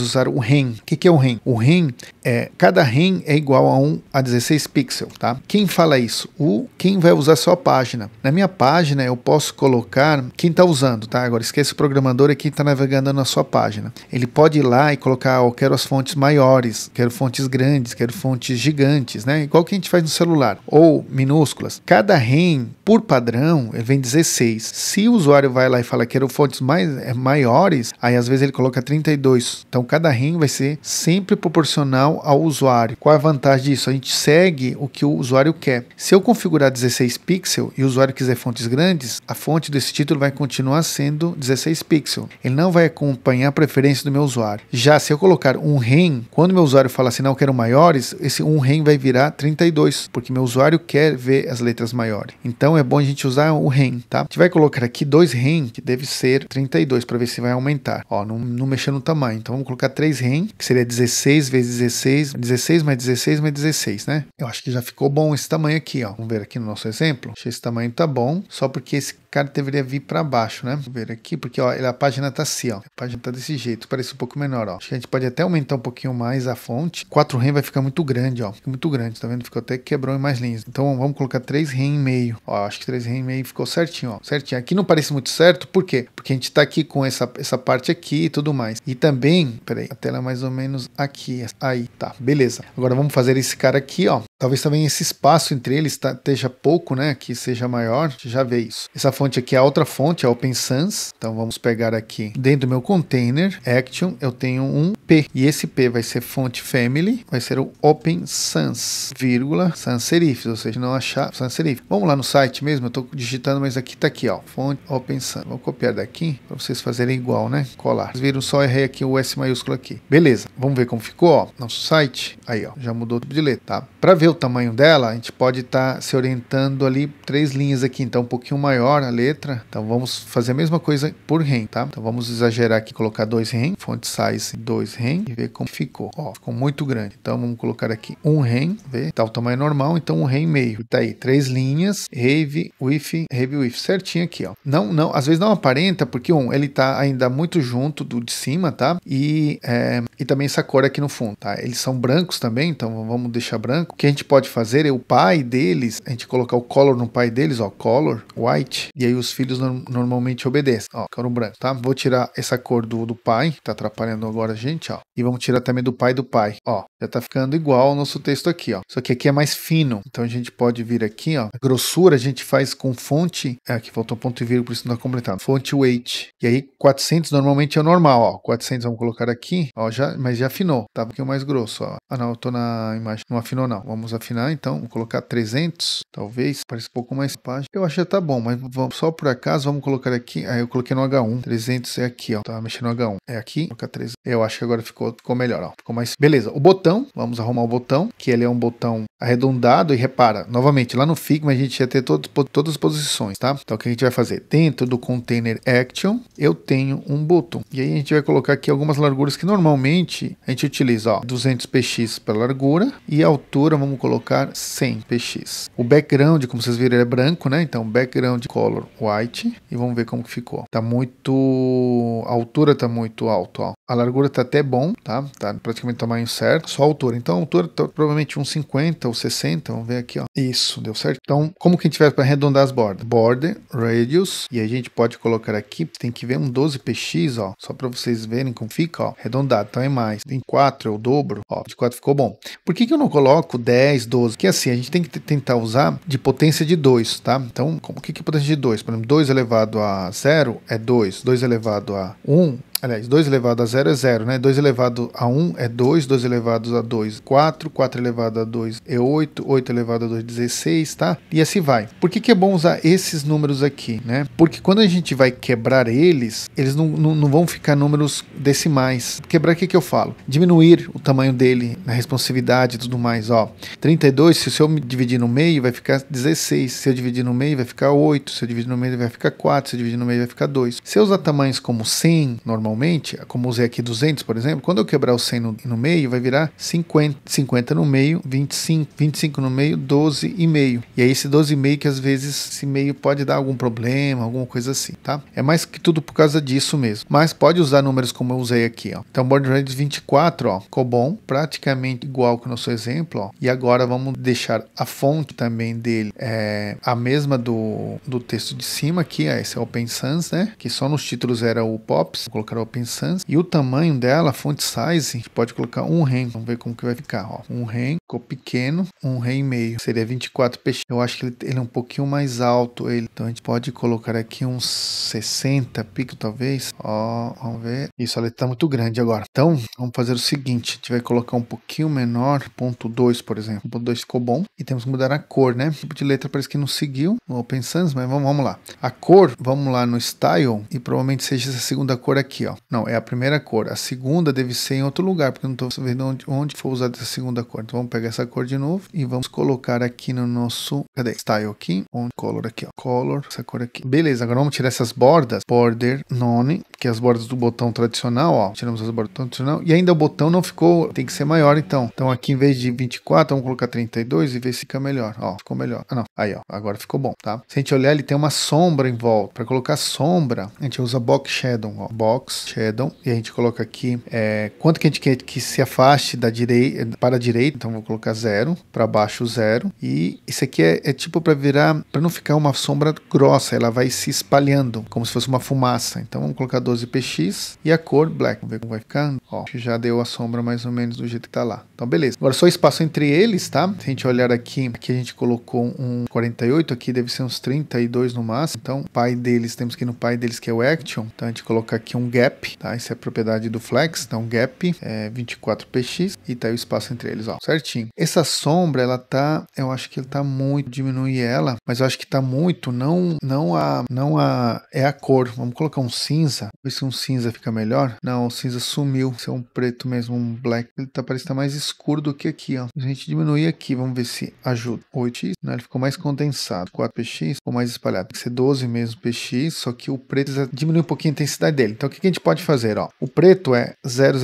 usar o REM. O que é o REM? O REM cada REM é igual a 16 pixels, tá? Quem fala isso? Quem vai usar a sua página. Na minha página eu posso colocar quem está usando, tá? Agora esquece o programador, é quem está navegando na sua página. Ele pode ir lá e colocar, eu quero as fontes maiores, quero fontes grandes, quero fontes gigantes, né? Igual que a gente faz no celular, ou minúsculas. Cada REM, por padrão, ele vem 16. Se o usuário vai lá e fala quero fontes maiores, aí às vezes ele coloca 32. Então cada REM vai ser sempre proporcional ao usuário. Qual é a vantagem disso? A gente segue o que o usuário quer. Se eu configurar 16 pixels e o usuário quiser fontes grandes, a fonte desse título vai continuar sendo 16 pixels. Ele não vai acompanhar a preferência do meu usuário. Já se eu colocar um REM, quando meu usuário fala assim, não, eu quero maiores, esse um REM vai virar 32, porque meu usuário quer ver as letras maiores. Então é bom a gente usar o REM, tá? A gente vai colocar aqui 2 REM, que deve ser 32, para ver se vai aumentar. Ó, não mexer no tamanho. Então vamos colocar 3 REM, que seria 16 vezes 16, 16 mais 16 mais 16, né? Eu acho que já ficou bom esse tamanho aqui, ó. Vamos ver aqui no nosso exemplo. Acho que esse tamanho tá bom, só porque esse cara deveria vir para baixo, né? Vamos ver aqui, porque ó, a página tá assim, ó. A página tá desse jeito, parece um pouco menor, ó. Acho que a gente pode até aumentar um pouquinho mais a fonte. 4 REM vai ficar muito grande, ó. Fica muito grande, tá vendo? Ficou até que quebrou em mais linhas. Então vamos colocar 3 REM e meio. Ó, acho que 3 REM e meio ficou certinho, ó. Certinho. Aqui não parece muito certo, por quê? Porque a gente tá aqui com essa parte aqui e tudo mais. E também, peraí, a tela é mais ou menos aqui. Aí, tá, beleza. Agora vamos fazer esse cara aqui, ó. Talvez também esse espaço entre eles esteja pouco, né? Que seja maior. A gente já vê isso. Essa fonte aqui é a outra fonte, é Open Sans. Então vamos pegar aqui dentro do meu container Action, eu tenho um P. E esse P vai ser fonte Family, vai ser o Open Sans, vírgula, sans serifs, ou seja, não achar sans serif. Vamos lá no site mesmo, eu estou digitando, mas aqui tá aqui, ó. Fonte Open Sans. Vou copiar daqui para vocês fazerem igual, né? Colar. Vocês viram, só errei aqui o S maiúsculo aqui. Beleza. Vamos ver como ficou, ó. Nosso site. Aí, ó. Já mudou de letra, tá? Para ver o tamanho dela, a gente pode estar se orientando ali 3 linhas aqui, então um pouquinho maior a letra. Então vamos fazer a mesma coisa por REM, tá? Então vamos exagerar aqui, colocar 2 REM, font size 2 REM e ver como ficou. Ó, ficou muito grande. Então vamos colocar aqui 1 REM, ver, tá o tamanho normal, então 1 REM e meio. Tá aí, 3 linhas, Have with, certinho aqui, ó. Não, às vezes não aparenta, porque ele tá ainda muito junto do de cima, tá? E também essa cor aqui no fundo, tá? Eles são brancos também, então vamos deixar branco. O que a gente pode fazer é o pai deles, a gente colocar o color no pai deles, ó, color, white, e aí os filhos normalmente obedecem, ó, cor branco, tá? Vou tirar essa cor do pai, que tá atrapalhando agora a gente, ó, e vamos tirar também do pai, ó, já tá ficando igual ao nosso texto aqui, ó, só que aqui é mais fino, então a gente pode vir aqui, ó, a grossura a gente faz com fonte, aqui faltou um ponto e vírgula, por isso não tá completado, fonte weight, e aí 400 normalmente é o normal, ó, 400 vamos colocar aqui, ó, mas já afinou, tá um pouquinho mais grosso, ó, ah não, eu tô na imagem, não afinou não, vamos afinar então, vamos colocar 300, talvez, parece um pouco mais página, eu acho que já tá bom, mas vamos, só por acaso, vamos colocar aqui, aí eu coloquei no H1, 300 é aqui, ó, tava mexendo no H1, é aqui, colocar 300, eu acho que agora ficou melhor, ó, ficou mais, beleza, o botão, vamos arrumar o botão, que ele é um botão arredondado, e repara, novamente, lá no Figma a gente ia ter todas as posições, tá? Então o que a gente vai fazer? Dentro do container Action, eu tenho um botão, e aí a gente vai colocar aqui algumas larguras que normalmente a gente utiliza, ó, 200 px para largura, e a altura vamos colocar 100 px. O background, como vocês viram, ele é branco, né? Então background color white, e vamos ver como que ficou. Tá muito, a altura tá muito alto, ó. A largura tá até bom, tá? Tá praticamente o tamanho certo, só a altura. Então a altura tá provavelmente uns 50 ou 60, vamos ver aqui, ó. Isso, deu certo. Então, como que a gente vai para arredondar as bordas? Border, radius, e a gente pode colocar aqui, tem que ver um 12 px, ó, só para vocês verem como fica, ó, arredondado, então é mais. Em 4 é o dobro, ó, de 4 ficou bom. Por que que eu não coloco 10, 12? Porque assim, a gente tem que tentar usar de potência de 2, tá? Então, o que que é potência de 2? Por exemplo, 2 elevado a 0 é 2, 2 elevado a 1, aliás, 2 elevado a 0 é 0, né? 2 elevado a 1 é 2, 2 elevado a 2, 4, 4 elevado a 2 é 8, 8 elevado a 2, 16, tá? E assim vai. Por que que é bom usar esses números aqui, né? Porque quando a gente vai quebrar eles não vão ficar números decimais. Quebrar, o que que eu falo? Diminuir o tamanho dele, na responsividade e tudo mais, ó. 32, se eu dividir no meio, vai ficar 16. Se eu dividir no meio, vai ficar 8. Se eu dividir no meio, vai ficar 4. Se eu dividir no meio, vai ficar 2. Se eu usar tamanhos como 100, normalmente, normalmente, como usei aqui 200, por exemplo, quando eu quebrar o 100 no meio, vai virar 50, 50 no meio, 25, 25 no meio, 12,5. E aí esse 12,5 que às vezes esse meio pode dar algum problema, alguma coisa assim, tá? É mais que tudo por causa disso mesmo. Mas pode usar números como eu usei aqui, ó. Então, border radius 24, ó, ficou bom, praticamente igual que o nosso exemplo, ó. E agora vamos deixar a fonte também dele a mesma do texto de cima aqui, ó. Esse é o Open Sans, né? Que só nos títulos era o Pops, vou colocar o Open Sans. E o tamanho dela, a font size, a gente pode colocar 1 rem. Vamos ver como que vai ficar, ó. 1 rem, ficou pequeno, 1 rem e meio. Seria 24 px. Eu acho que ele é um pouquinho mais alto, ele. Então a gente pode colocar aqui uns 60 pixels, talvez. Ó, vamos ver. Isso, ele tá muito grande agora. Então, vamos fazer o seguinte. A gente vai colocar um pouquinho menor, ponto 2, por exemplo. Ponto 2 ficou bom. E temos que mudar a cor, né? O tipo de letra parece que não seguiu no Open Sans, mas vamos lá. A cor, vamos lá no Style, e provavelmente seja essa segunda cor aqui, ó. Não, é a primeira cor. A segunda deve ser em outro lugar, porque eu não tô vendo onde foi usada essa segunda cor. Então vamos pegar essa cor de novo e vamos colocar aqui no nosso... Cadê? Style aqui. Color aqui, ó. Color, essa cor aqui. Beleza, agora vamos tirar essas bordas. Border, none, que é as bordas do botão tradicional, ó. Tiramos as bordas tradicional. E ainda o botão não ficou... Tem que ser maior, então. Então aqui, em vez de 24, vamos colocar 32 e ver se fica melhor. Ó, ficou melhor. Ah, não. Aí, ó. Agora ficou bom, tá? Se a gente olhar, ele tem uma sombra em volta. Para colocar sombra, a gente usa Box Shadow, ó. Box Shadow. E a gente coloca aqui quanto que a gente quer que se afaste da direita para a direita. Então vou colocar 0, para baixo 0. E isso aqui é tipo para virar, para não ficar uma sombra grossa, ela vai se espalhando, como se fosse uma fumaça. Então vamos colocar 12px e a cor black. Vamos ver como vai ficar. Ó, já deu a sombra mais ou menos do jeito que tá lá. Então beleza. Agora só espaço entre eles, tá? Se a gente olhar aqui a gente colocou um 48, aqui deve ser uns 32 no máximo. Então pai deles, temos que ir no pai deles que é o Action. Então a gente coloca aqui um gap, tá? Isso é a propriedade do Flex. Então gap 24px e tá aí o espaço entre eles, ó, certinho. Essa sombra, ela tá, eu acho que ele tá muito, diminuir ela, mas eu acho que tá muito, é a cor. Vamos colocar um cinza, ver se um cinza fica melhor. Não, o cinza sumiu, se é um preto mesmo, um black, ele tá parecendo tá mais escuro do que aqui, ó. A gente diminuir aqui, vamos ver se ajuda. 8x, né? Ele ficou mais condensado. 4px, ficou mais espalhado. Tem que ser 12 mesmo px, só que o preto diminui um pouquinho a intensidade dele. Então o que a gente pode fazer, ó? O preto é 000,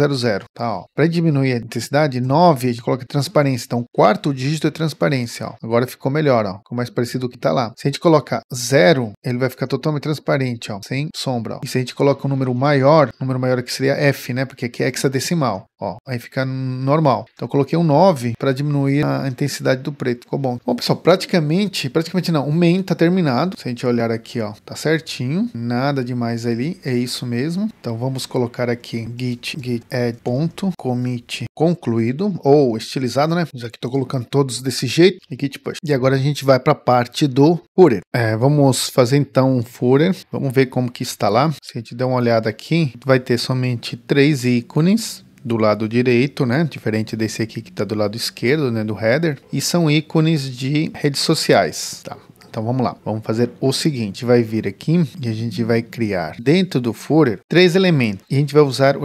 tá, ó. Para diminuir a intensidade, 9 a gente coloca transparência. Então o quarto dígito é transparência, ó. Agora ficou melhor, ó. Ficou mais parecido com o que tá lá. Se a gente colocar 0, ele vai ficar totalmente transparente, ó, sem sombra, ó. E se a gente coloca um número maior aqui seria F, né? Porque aqui é hexadecimal, ó. Aí fica normal. Então eu coloquei um 9 para diminuir a intensidade do preto. Ficou bom. Bom, pessoal, praticamente não. O main tá terminado. Se a gente olhar aqui, ó, tá certinho. Nada demais ali. É isso mesmo. Então vamos colocar aqui git add ponto commit concluído ou estilizado, né? Já que tô colocando todos desse jeito. E git push. E agora a gente vai para a parte do footer. Vamos fazer então um footer. Vamos ver como que está lá. Se a gente der uma olhada aqui, vai ter somente 3 ícones do lado direito, né? Diferente desse aqui que está do lado esquerdo, né? Do header. E são ícones de redes sociais, tá? Então vamos lá, vamos fazer o seguinte, vai vir aqui e a gente vai criar dentro do footer 3 elementos. E a gente vai usar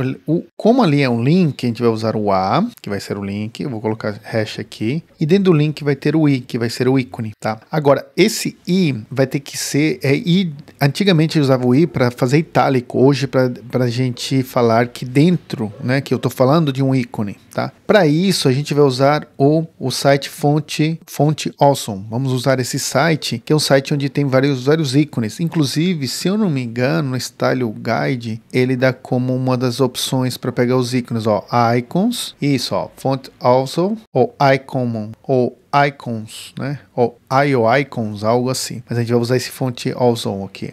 como ali é um link, a gente vai usar o A, que vai ser o link, eu vou colocar hash aqui, e dentro do link vai ter o I, que vai ser o ícone, tá? Agora, esse I vai ter que ser, antigamente eu usava o I para fazer itálico, hoje para a gente falar que dentro, né, que eu tô falando de um ícone, tá? Para isso a gente vai usar o site fonte awesome. Vamos usar esse site, que é um site onde tem vários ícones. Inclusive, se eu não me engano, no Style Guide, ele dá como uma das opções para pegar os ícones, ó, icons, isso, ó, font awesome, ou icon, ou icons, né, ou icons, algo assim. Mas a gente vai usar esse fonte awesome aqui.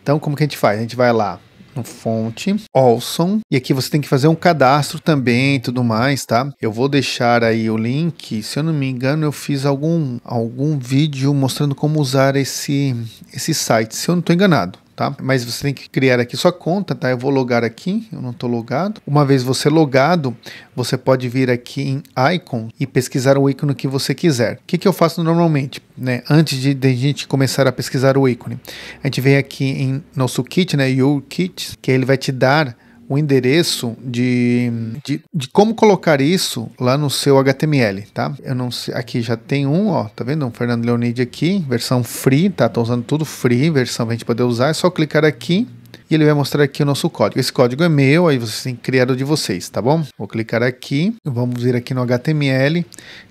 Então, como que a gente faz? A gente vai lá no fonte awesome e aqui você tem que fazer um cadastro também e tudo mais, tá? Eu vou deixar aí o link. Se eu não me engano, eu fiz algum vídeo mostrando como usar esse site, se eu não estou enganado, tá? Mas você tem que criar aqui sua conta, tá? Eu vou logar aqui, eu não estou logado. Uma vez você logado, você pode vir aqui em Icon e pesquisar o ícone que você quiser. O que eu faço normalmente, né? Antes de a gente começar a pesquisar o ícone, a gente vem aqui em nosso kit, né? Your Kit, que ele vai te dar o endereço de como colocar isso lá no seu HTML, tá? Eu não sei, aqui já tem ó, tá vendo? Um Fernando Leonide aqui, versão free, tá? Tô usando tudo free, versão pra gente poder usar, é só clicar aqui e ele vai mostrar aqui o nosso código. Esse código é meu, aí vocês têm que criar o de vocês, tá bom? Vou clicar aqui, vamos vir aqui no HTML,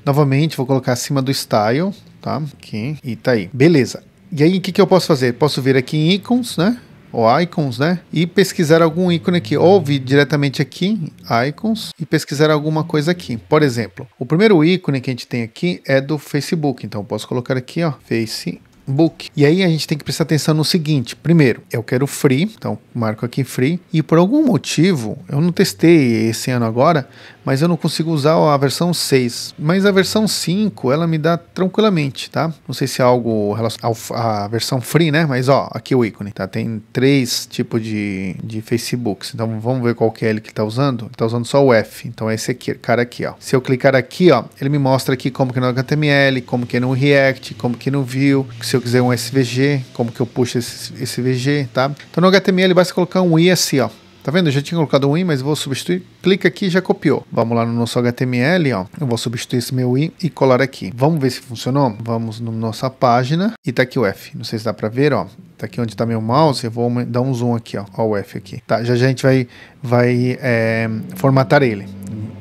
novamente vou colocar acima do style, tá? Aqui, e tá aí. Beleza. E aí, o que eu posso fazer? Posso vir aqui em icons, né? Ou icons, né? E pesquisar algum ícone aqui. Ou vir diretamente aqui, icons, e pesquisar alguma coisa aqui. Por exemplo, o primeiro ícone que a gente tem aqui é do Facebook. Então, eu posso colocar aqui, ó, Facebook. E aí a gente tem que prestar atenção no seguinte. Primeiro, eu quero free, então marco aqui free. E por algum motivo, eu não testei esse ano agora, mas eu não consigo usar a versão 6. Mas a versão 5, ela me dá tranquilamente, tá? Não sei se é algo relacionado à versão free, né? Mas ó, aqui o ícone, tá? Tem 3 tipos de Facebooks. Então vamos ver qual que é ele que tá usando. Ele tá usando só o F. Então é esse aqui, cara aqui, ó. Se eu clicar aqui, ó, ele me mostra aqui como que é no HTML, como que é no React, como que é no Vue. Se eu quiser um SVG, como que eu puxo esse SVG, tá? Então no HTML basta colocar um I assim, ó. Tá vendo? Eu já tinha colocado um I, mas vou substituir. Clica aqui e já copiou. Vamos lá no nosso HTML, ó. Eu vou substituir esse meu I e colar aqui. Vamos ver se funcionou? Vamos na nossa página e tá aqui o F. Não sei se dá pra ver, ó. Tá aqui onde tá meu mouse. Eu vou dar um zoom aqui, ó. Ó o F aqui. Tá, já a gente vai formatar ele.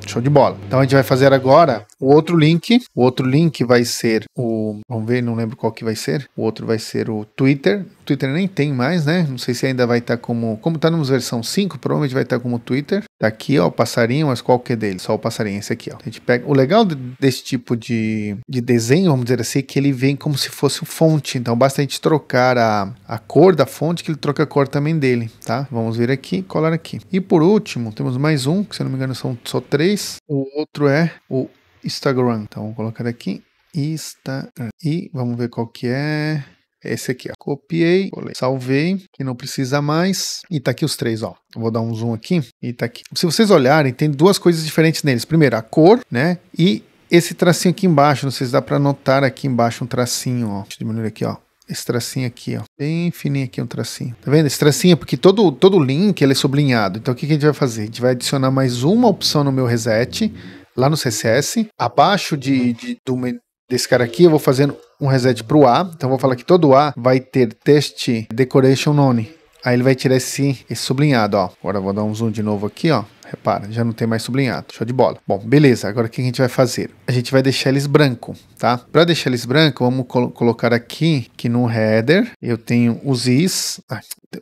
Show de bola. Então a gente vai fazer agora o outro link. O outro link vai ser o... Vamos ver, não lembro qual que vai ser. O outro vai ser o Twitter. O Twitter nem tem mais, né? Não sei se ainda vai estar como... Como tá na versão 5, provavelmente vai estar como Twitter. Tá aqui, ó, o passarinho, mas qual que é dele? Só o passarinho, esse aqui, ó. A gente pega... O legal desse tipo de desenho, vamos dizer assim, é que ele vem como se fosse o fonte. Então basta a gente trocar a cor da fonte, que ele troca a cor também dele, tá? Vamos vir aqui e colar aqui. E por último, temos mais um, que se eu não me engano são só 3. O outro é o Instagram. Então vou colocar aqui Instagram. E vamos ver qual que é. Esse aqui, ó. Copiei, salvei, que não precisa mais. E tá aqui os 3, ó. Vou dar um zoom aqui e tá aqui. Se vocês olharem, tem 2 coisas diferentes neles. Primeiro, a cor, né? E esse tracinho aqui embaixo. Não sei se dá pra notar aqui embaixo um tracinho, ó. Deixa eu diminuir aqui, ó. Esse tracinho aqui, ó, bem fininho aqui um tracinho. Tá vendo? Esse tracinho é porque todo link ele é sublinhado. Então o que a gente vai fazer? A gente vai adicionar mais uma opção no meu reset, lá no CSS. Abaixo desse cara aqui eu vou fazendo um reset para o A. Então eu vou falar que todo A vai ter test decoration none. Aí ele vai tirar esse sublinhado, ó. Agora eu vou dar um zoom de novo aqui, ó. Repara, já não tem mais sublinhado. Show de bola. Bom, beleza. Agora o que a gente vai fazer? A gente vai deixar eles branco, tá? Para deixar eles branco, vamos colocar aqui que no header eu tenho os Is.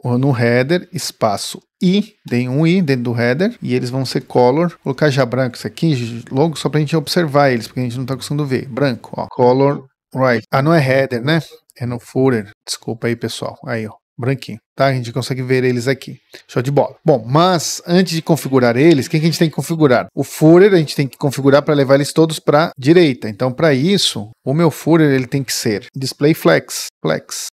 No header, espaço I. Tem um I dentro do header. E eles vão ser color. Vou colocar já branco isso aqui, logo só pra gente observar eles, porque a gente não tá conseguindo ver. Branco, ó. Color, right. Ah, não é header, né? É no footer. Desculpa aí, pessoal. Aí, ó. Branquinho, tá? A gente consegue ver eles aqui. Show de bola. Bom, mas antes de configurar eles, o que a gente tem que configurar? O footer a gente tem que configurar para levar eles todos para direita. Então, para isso, o meu footer ele tem que ser display flex.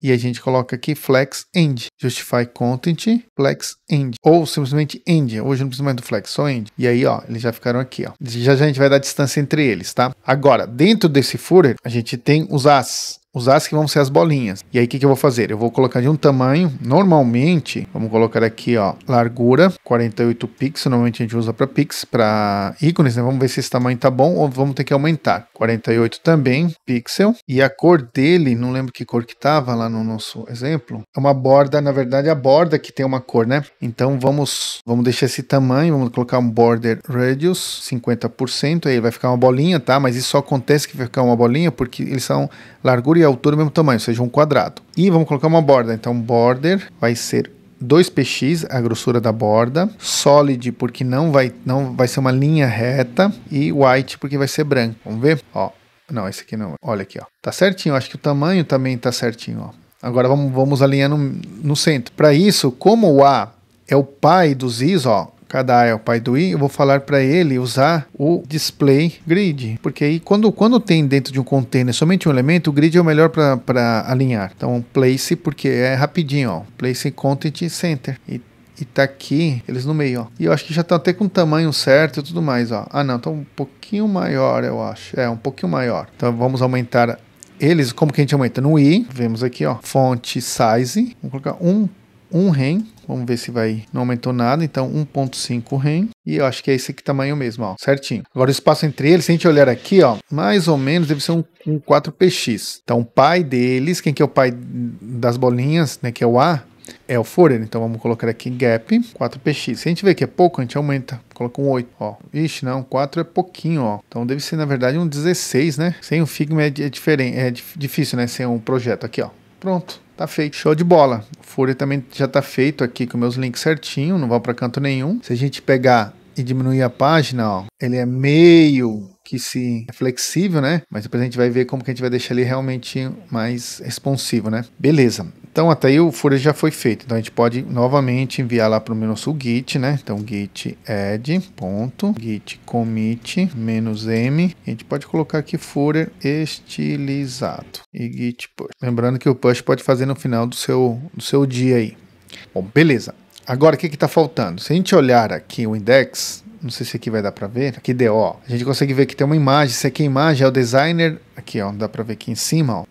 E a gente coloca aqui flex end. Justify content flex end. Ou simplesmente end. Hoje não precisa mais do flex, só end. E aí, ó, eles já ficaram aqui, ó. Já a gente vai dar distância entre eles, tá? Agora, dentro desse footer, a gente tem os as. Os as que vão ser as bolinhas. E aí, o que eu vou fazer? Eu vou colocar de um tamanho, normalmente, vamos colocar aqui, ó, largura, 48 pixels, normalmente a gente usa para pixels, para ícones, né? Vamos ver se esse tamanho tá bom ou vamos ter que aumentar. 48 também, pixel. E a cor dele, não lembro que cor que tava lá no nosso exemplo, é uma borda, na verdade, a borda que tem uma cor, né? Então, vamos deixar esse tamanho, vamos colocar um border radius, 50%, aí vai ficar uma bolinha, tá? Mas isso só acontece que vai ficar uma bolinha porque eles são largura e altura do mesmo tamanho, ou seja, um quadrado. E vamos colocar uma borda. Então, border vai ser 2px, a grossura da borda. Solid, porque não vai ser uma linha reta. E white, porque vai ser branco. Vamos ver? Ó, não, esse aqui não. Olha aqui, ó. Tá certinho. Acho que o tamanho também tá certinho, ó. Agora vamos alinhar no centro. Para isso, como o A é o pai dos Is, ó. Cada A é o pai do I, eu vou falar para ele usar o display grid, porque aí quando tem dentro de um container somente um elemento, o grid é o melhor para alinhar. Então place, porque é rapidinho, ó, place content center, e tá aqui, eles no meio, ó. E eu acho que já tá até com o tamanho certo e tudo mais, ó. Ah não, tá um pouquinho maior, eu acho, um pouquinho maior. Então vamos aumentar eles, como que a gente aumenta? No I, vemos aqui, ó, font size, vamos colocar um rem. Vamos ver se não aumentou nada, então 1.5 rem, e eu acho que é esse aqui tamanho mesmo, ó, certinho. Agora o espaço entre eles, se a gente olhar aqui, ó, mais ou menos deve ser um 4px. Então o pai deles, quem que é o pai das bolinhas, né, que é o A, é o Fourier. Então vamos colocar aqui gap 4px. Se a gente vê que é pouco, a gente aumenta, coloca um 8, ó. Ixi, não, 4 é pouquinho, ó. Então deve ser, na verdade, um 16, né? Sem o Figma é diferente, é difícil, né? Sem um projeto aqui, ó. Pronto, tá feito. Show de bola. O Fourier também já tá feito aqui com meus links certinho, não vão para canto nenhum. Se a gente pegar e diminuir a página, ó, ele é meio que é flexível, né? Mas depois a gente vai ver como que a gente vai deixar ele realmente mais responsivo, né? Beleza. Então até aí o Fourier já foi feito. Então a gente pode novamente enviar lá para o nosso git, né? Então git add ponto git commit -m. A gente pode colocar aqui Fourier estilizado e git push. Lembrando que o push pode fazer no final do seu dia aí. Bom, beleza. Agora o que está faltando? Se a gente olhar aqui o index, não sei se aqui vai dar para ver, aqui deu, ó, a gente consegue ver que tem uma imagem, se aqui a imagem é o designer, aqui ó, dá para ver aqui em cima, ó,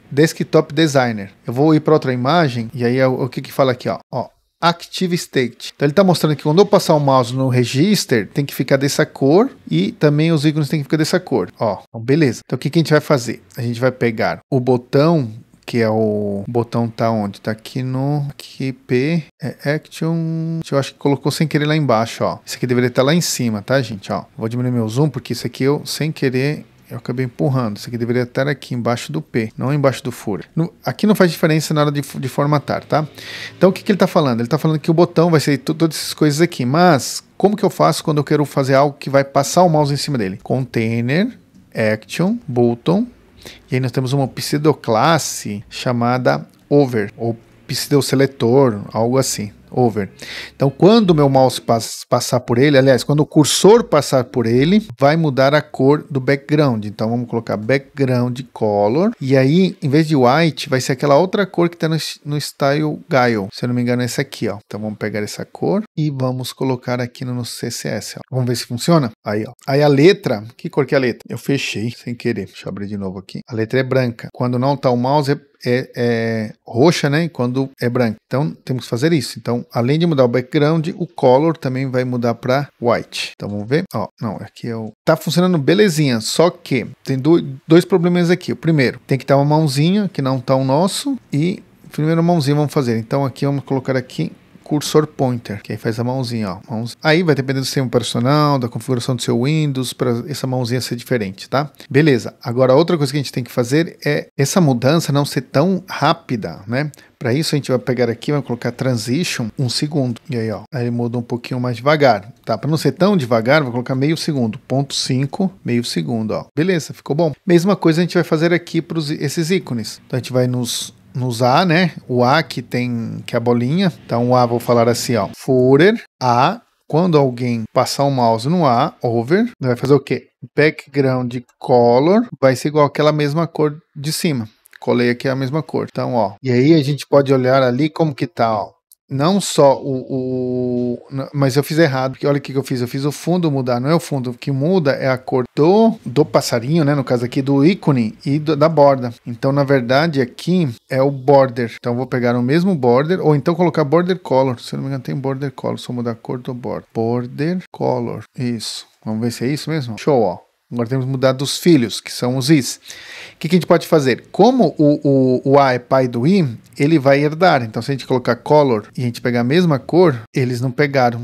desktop designer. Eu vou ir para outra imagem e aí o que fala aqui, ó, active state. Então ele está mostrando que quando eu passar o mouse no register, tem que ficar dessa cor e também os ícones tem que ficar dessa cor, ó, então, beleza. Então o que a gente vai fazer? A gente vai pegar o botão, que é o botão tá onde? Tá aqui no P, Action, eu acho que colocou sem querer lá embaixo, ó. Isso aqui deveria estar lá em cima, tá, gente, ó. Vou diminuir meu zoom, porque isso aqui eu, sem querer, eu acabei empurrando. Isso aqui deveria estar aqui embaixo do P, não embaixo do Fourier. Aqui não faz diferença na hora de formatar, tá? Então o que ele tá falando? Ele tá falando que o botão vai ser todas essas coisas aqui, mas como que eu faço quando eu quero fazer algo que vai passar o mouse em cima dele? Container, Action, Button. E aí nós temos uma pseudoclasse chamada over, ou pseudoseletor, algo assim, over. Então quando o meu mouse passar por ele, aliás, quando o cursor passar por ele, vai mudar a cor do background. Então vamos colocar background color, e aí em vez de white, vai ser aquela outra cor que está no style guile, se eu não me engano é essa aqui, ó. Então vamos pegar essa cor e vamos colocar aqui no nosso CSS, ó. Vamos ver se funciona? Aí, ó. Aí a letra, que cor que é a letra? Eu fechei sem querer, deixa eu abrir de novo aqui. A letra é branca. Quando não está o mouse é roxa, né? E quando é branca. Então temos que fazer isso. Então, além de mudar o background, o color também vai mudar para white. Então vamos ver. Ó, não, aqui é o. Tá funcionando belezinha. Só que tem dois problemas aqui. O primeiro, tem que estar uma mãozinha que não tá o nosso. E primeiro mãozinha vamos fazer. Então aqui vamos colocar aqui cursor pointer, que aí faz a mãozinha, ó. Aí vai depender do sistema operacional, da configuração do seu Windows, para essa mãozinha ser diferente, tá? Beleza. Agora, outra coisa que a gente tem que fazer é essa mudança não ser tão rápida, né? Para isso, a gente vai pegar aqui, vai colocar transition 1 segundo. E aí, ó, aí ele muda um pouquinho mais devagar, tá? Para não ser tão devagar, vou colocar meio segundo, 0,5, meio segundo, ó. Beleza, ficou bom. Mesma coisa a gente vai fazer aqui para esses ícones. Então, a gente vai nos A, né? O A que é a bolinha. Então, o A, vou falar assim, ó. Fourier, A. Quando alguém passar o mouse no A, over, vai fazer o quê? Background color vai ser igual aquela mesma cor de cima. Colei aqui a mesma cor. Então, ó. E aí a gente pode olhar ali como que tá, ó. Não só mas eu fiz errado, porque olha o que eu fiz. Eu fiz o fundo mudar, não é o fundo. O que muda é a cor do passarinho, né? No caso aqui do ícone e da borda. Então, na verdade, aqui é o border. Então, eu vou pegar o mesmo border, ou então colocar border color. Se eu não me engano, tem border color. Só mudar a cor do border. Border color. Isso. Vamos ver se é isso mesmo? Show, ó. Agora temos que mudar dos filhos, que são os Is. O que a gente pode fazer? Como o A é pai do I, ele vai herdar. Então, se a gente colocar color e a gente pegar a mesma cor, eles não pegaram.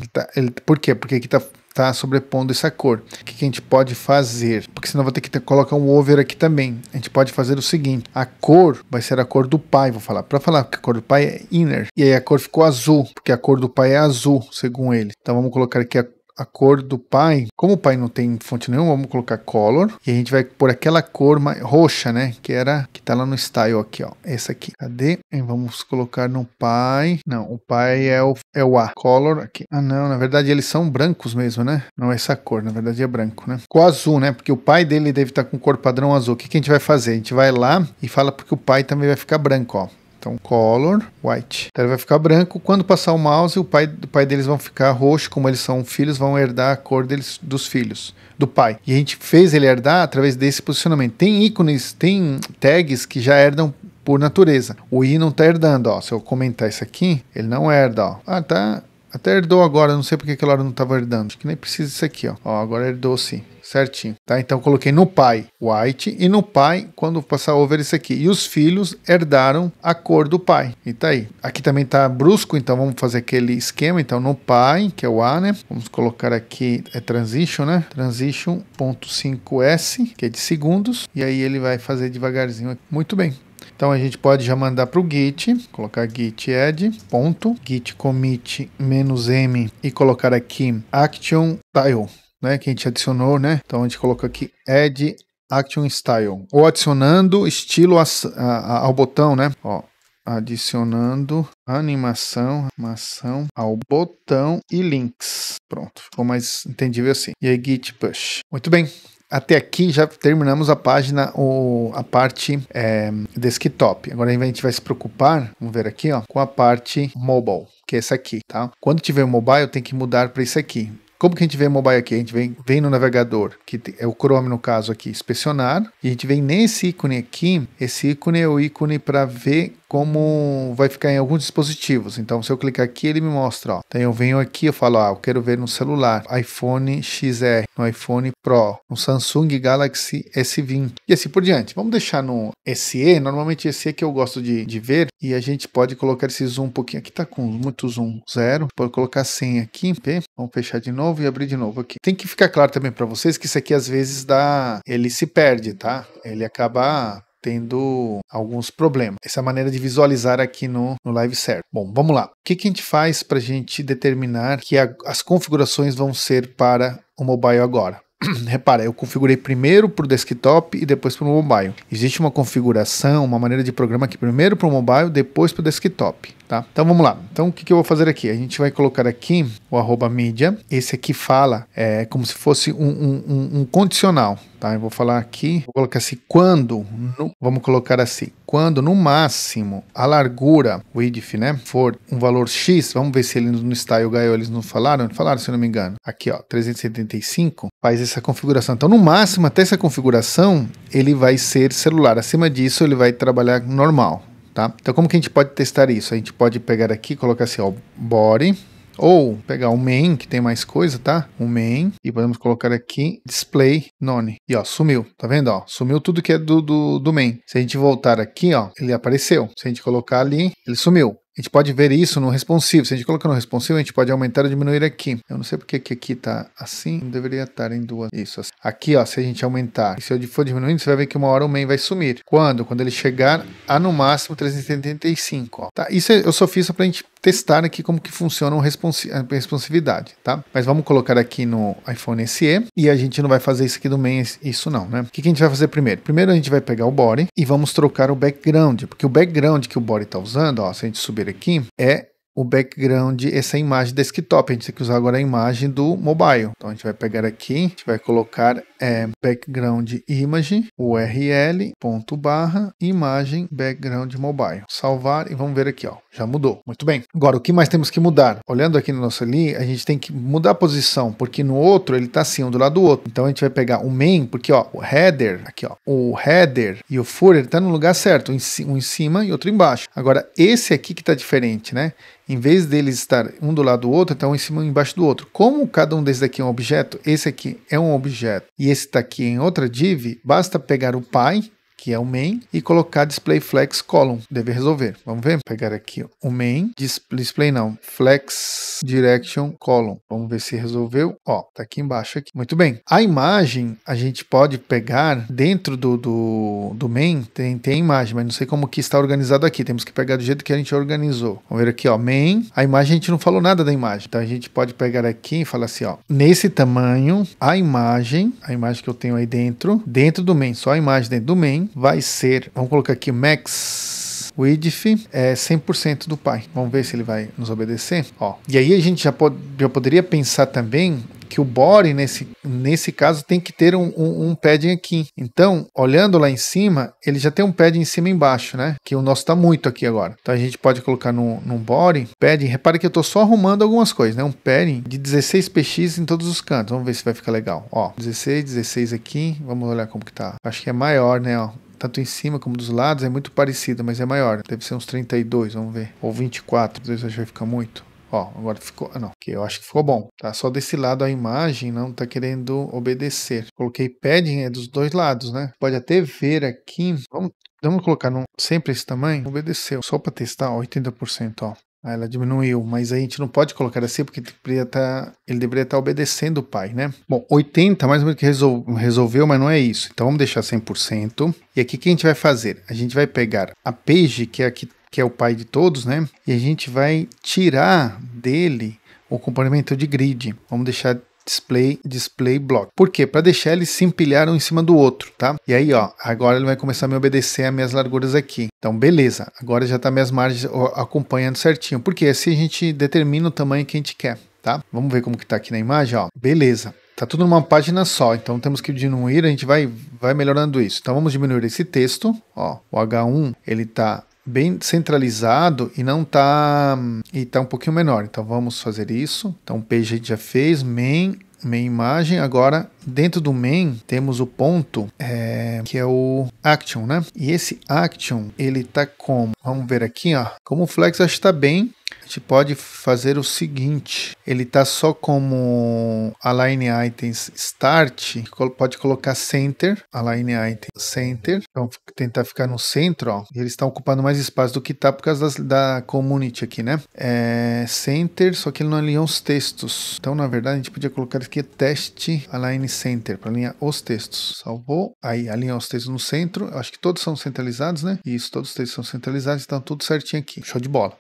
Por quê? Porque aqui tá sobrepondo essa cor. O que a gente pode fazer? Porque senão vou ter que colocar um over aqui também. A gente pode fazer o seguinte: a cor vai ser a cor do pai, vou falar. Para falar que a cor do pai é inner. E aí a cor ficou azul, porque a cor do pai é azul, segundo ele. Então, vamos colocar aqui a cor do pai. Como o pai não tem fonte nenhuma, vamos colocar color. E a gente vai pôr aquela cor roxa, né? Que tá lá no style aqui, ó. Essa aqui. Cadê? E vamos colocar no pai. Não, o pai é o A. Color aqui. Ah, não. Na verdade, eles são brancos mesmo, né? Não é essa cor. Na verdade, é branco, né? Com azul, né? Porque o pai dele deve estar com cor padrão azul. O que a gente vai fazer? A gente vai lá e fala porque o pai também vai ficar branco, ó. Então, color, white. Então, ele vai ficar branco. Quando passar o mouse, o pai deles vão ficar roxo. Como eles são filhos, vão herdar a cor dos filhos, do pai. E a gente fez ele herdar através desse posicionamento. Tem ícones, tem tags que já herdam por natureza. O I não está herdando, ó. Se eu comentar isso aqui, ele não herda, ó. Ah, tá. Até herdou agora, não sei porque aquela hora não estava herdando. Acho que nem precisa disso aqui, ó. Ó, agora herdou sim. Certinho, tá? Então coloquei no pai white e no pai, quando passar over isso aqui. E os filhos herdaram a cor do pai. E tá aí. Aqui também tá brusco, então vamos fazer aquele esquema. Então no pai, que é o A, né? Vamos colocar aqui, é transition, né? Transition.5s, que é de segundos. E aí ele vai fazer devagarzinho. Muito bem. Então a gente pode já mandar para o Git, colocar git add, ponto, git commit -m e colocar aqui action style, né, que a gente adicionou, né? Então a gente colocou aqui add action style, ou adicionando estilo ao botão, né? Ó, adicionando animação ao botão e links. Pronto, ficou mais entendível assim. E aí git push. Muito bem. Até aqui já terminamos a página, a parte desktop. Agora a gente vai se preocupar, vamos ver aqui, ó, com a parte mobile, que é essa aqui, tá? Quando tiver o mobile, tem que mudar para isso aqui. Como que a gente vê mobile aqui? A gente vem no navegador, que é o Chrome no caso aqui, inspecionar, e a gente vem nesse ícone aqui. Esse ícone é o ícone para ver como vai ficar em alguns dispositivos. Então, se eu clicar aqui, ele me mostra, ó. Então, eu venho aqui, eu falo, eu quero ver no celular, iPhone XR, no iPhone Pro, no Samsung Galaxy S20 e assim por diante. Vamos deixar no SE, normalmente esse é que eu gosto de ver, e a gente pode colocar esse zoom um pouquinho. Aqui tá com muito zoom, 0, pode colocar 100 aqui, vamos fechar de novo e abrir de novo aqui. Tem que ficar claro também para vocês que isso aqui às vezes ele se perde, tá? Ele acaba tendo alguns problemas. Essa é a maneira de visualizar aqui no Live Server. Bom, vamos lá. O que a gente faz para a gente determinar que as configurações vão ser para o mobile agora? Repara, eu configurei primeiro para o desktop e depois para o mobile. Existe uma configuração, uma maneira de programa aqui primeiro para o mobile, depois para o desktop, tá? Então vamos lá. Então o que eu vou fazer aqui? A gente vai colocar aqui o @media. Esse aqui fala como se fosse um condicional, tá? Eu vou falar aqui, vou colocar assim, vamos colocar assim, quando no máximo a largura, width, né, for um valor X, vamos ver se ele no style guide eles não falaram, se eu não me engano. Aqui, ó, 375, faz essa configuração. Então no máximo até essa configuração ele vai ser celular. Acima disso ele vai trabalhar normal, tá? Então como que a gente pode testar isso? A gente pode pegar aqui, colocar assim, ó, body, ou pegar o main, que tem mais coisa, tá? O main, e podemos colocar aqui display none. E ó, sumiu, tá vendo? Ó, sumiu tudo que é do main. Se a gente voltar aqui, ó, ele apareceu. Se a gente colocar ali, ele sumiu. A gente pode ver isso no responsivo. Se a gente colocar no responsivo, a gente pode aumentar ou diminuir aqui. Eu não sei porque que aqui tá assim. Não deveria estar em duas. Isso. Assim. Aqui, ó, se a gente aumentar. E se eu for diminuindo, você vai ver que uma hora o main vai sumir. Quando? Quando ele chegar a no máximo 375. Ó. Tá? Isso eu só fiz pra gente testar aqui como que funciona a responsividade, tá? Mas vamos colocar aqui no iPhone SE e a gente não vai fazer isso aqui do main, isso não, né? O que a gente vai fazer primeiro? Primeiro a gente vai pegar o body e vamos trocar o background, porque o background que o body tá usando, ó, se a gente subir aqui, é o background, essa imagem desktop. A gente tem que usar agora a imagem do mobile. Então a gente vai pegar aqui, a gente vai colocar background image, url, imagem background mobile. Salvar e vamos ver aqui, ó. Já mudou. Muito bem. Agora, o que mais temos que mudar? Olhando aqui no nosso ali, a gente tem que mudar a posição, porque no outro ele tá assim, um do lado do outro. Então a gente vai pegar o main, porque ó, o header, aqui ó, o header e o footer tá no lugar certo, um em cima e outro embaixo. Agora, esse aqui que tá diferente, né? Em vez deles estar um do lado do outro, então um em cima e embaixo do outro. Como cada um desses aqui é um objeto, esse aqui é um objeto e esse está aqui em outra div, basta pegar o pi, que é o main, e colocar display flex column. Deve resolver. Vamos ver? Pegar aqui o main, display não, flex direction column. Vamos ver se resolveu. Ó, tá aqui embaixo aqui. Muito bem. A imagem a gente pode pegar dentro do main, tem a imagem, mas não sei como que está organizado aqui. Temos que pegar do jeito que a gente organizou. Vamos ver aqui, ó, main. A imagem a gente não falou nada da imagem. Então a gente pode pegar aqui e falar assim, ó, nesse tamanho, a imagem que eu tenho aí dentro do main, só a imagem dentro do main, vai ser, vamos colocar aqui max width é 100% do pi. Vamos ver se ele vai nos obedecer. Ó. E aí a gente já poderia pensar também que o body nesse caso tem que ter um padding aqui. Então, olhando lá em cima, ele já tem um padding em cima e embaixo, né? Que o nosso tá muito aqui agora. Então a gente pode colocar no body, padding, repare que eu tô só arrumando algumas coisas, né? Um padding de 16 px em todos os cantos. Vamos ver se vai ficar legal. Ó, 16 aqui. Vamos olhar como que tá. Acho que é maior, né? Ó. Tanto em cima como dos lados é muito parecido, mas é maior. Deve ser uns 32, vamos ver. Ou 24, acho que vai ficar muito. Ó, agora ficou, não, que eu acho que ficou bom, tá? Só desse lado a imagem não tá querendo obedecer. Coloquei padding é dos dois lados, né? Pode até ver aqui, vamos colocar sempre esse tamanho, obedeceu, só para testar, ó, 80%, ó. Aí ela diminuiu, mas a gente não pode colocar assim porque ele deveria estar obedecendo o pai, né? Bom, 80 mais ou menos que resolveu, mas não é isso. Então vamos deixar 100%. E aqui o que a gente vai fazer? A gente vai pegar a page, que é o pai de todos, né? E a gente vai tirar dele o comportamento de grid. Vamos deixar display block. Por quê? Para deixar eles se empilharam em cima do outro, tá? E aí, ó, agora ele vai começar a me obedecer as minhas larguras aqui. Então, beleza. Agora já tá minhas margens acompanhando certinho. Porque assim a gente determina o tamanho que a gente quer, tá? Vamos ver como que tá aqui na imagem, ó. Beleza. Tá tudo numa página só, então temos que diminuir, a gente vai melhorando isso. Então vamos diminuir esse texto, ó. O H1, ele tá bem centralizado e não tá um pouquinho menor. Então vamos fazer isso. Então o page a gente já fez, main imagem. Agora dentro do main temos o ponto que é o action, né? E esse action ele tá como? Vamos ver aqui, ó. Como o flex acho que tá bem. A gente pode fazer o seguinte, ele tá só como align items start, pode colocar center, align item center, então tentar ficar no centro, ó, e eles estão ocupando mais espaço do que tá por causa da community aqui, né? Center, só que ele não alinhou os textos, então na verdade a gente podia colocar aqui teste align center, para alinhar os textos, salvou, aí alinhar os textos no centro, eu acho que todos são centralizados, né? Isso, todos os textos são centralizados, então tudo certinho aqui, show de bola.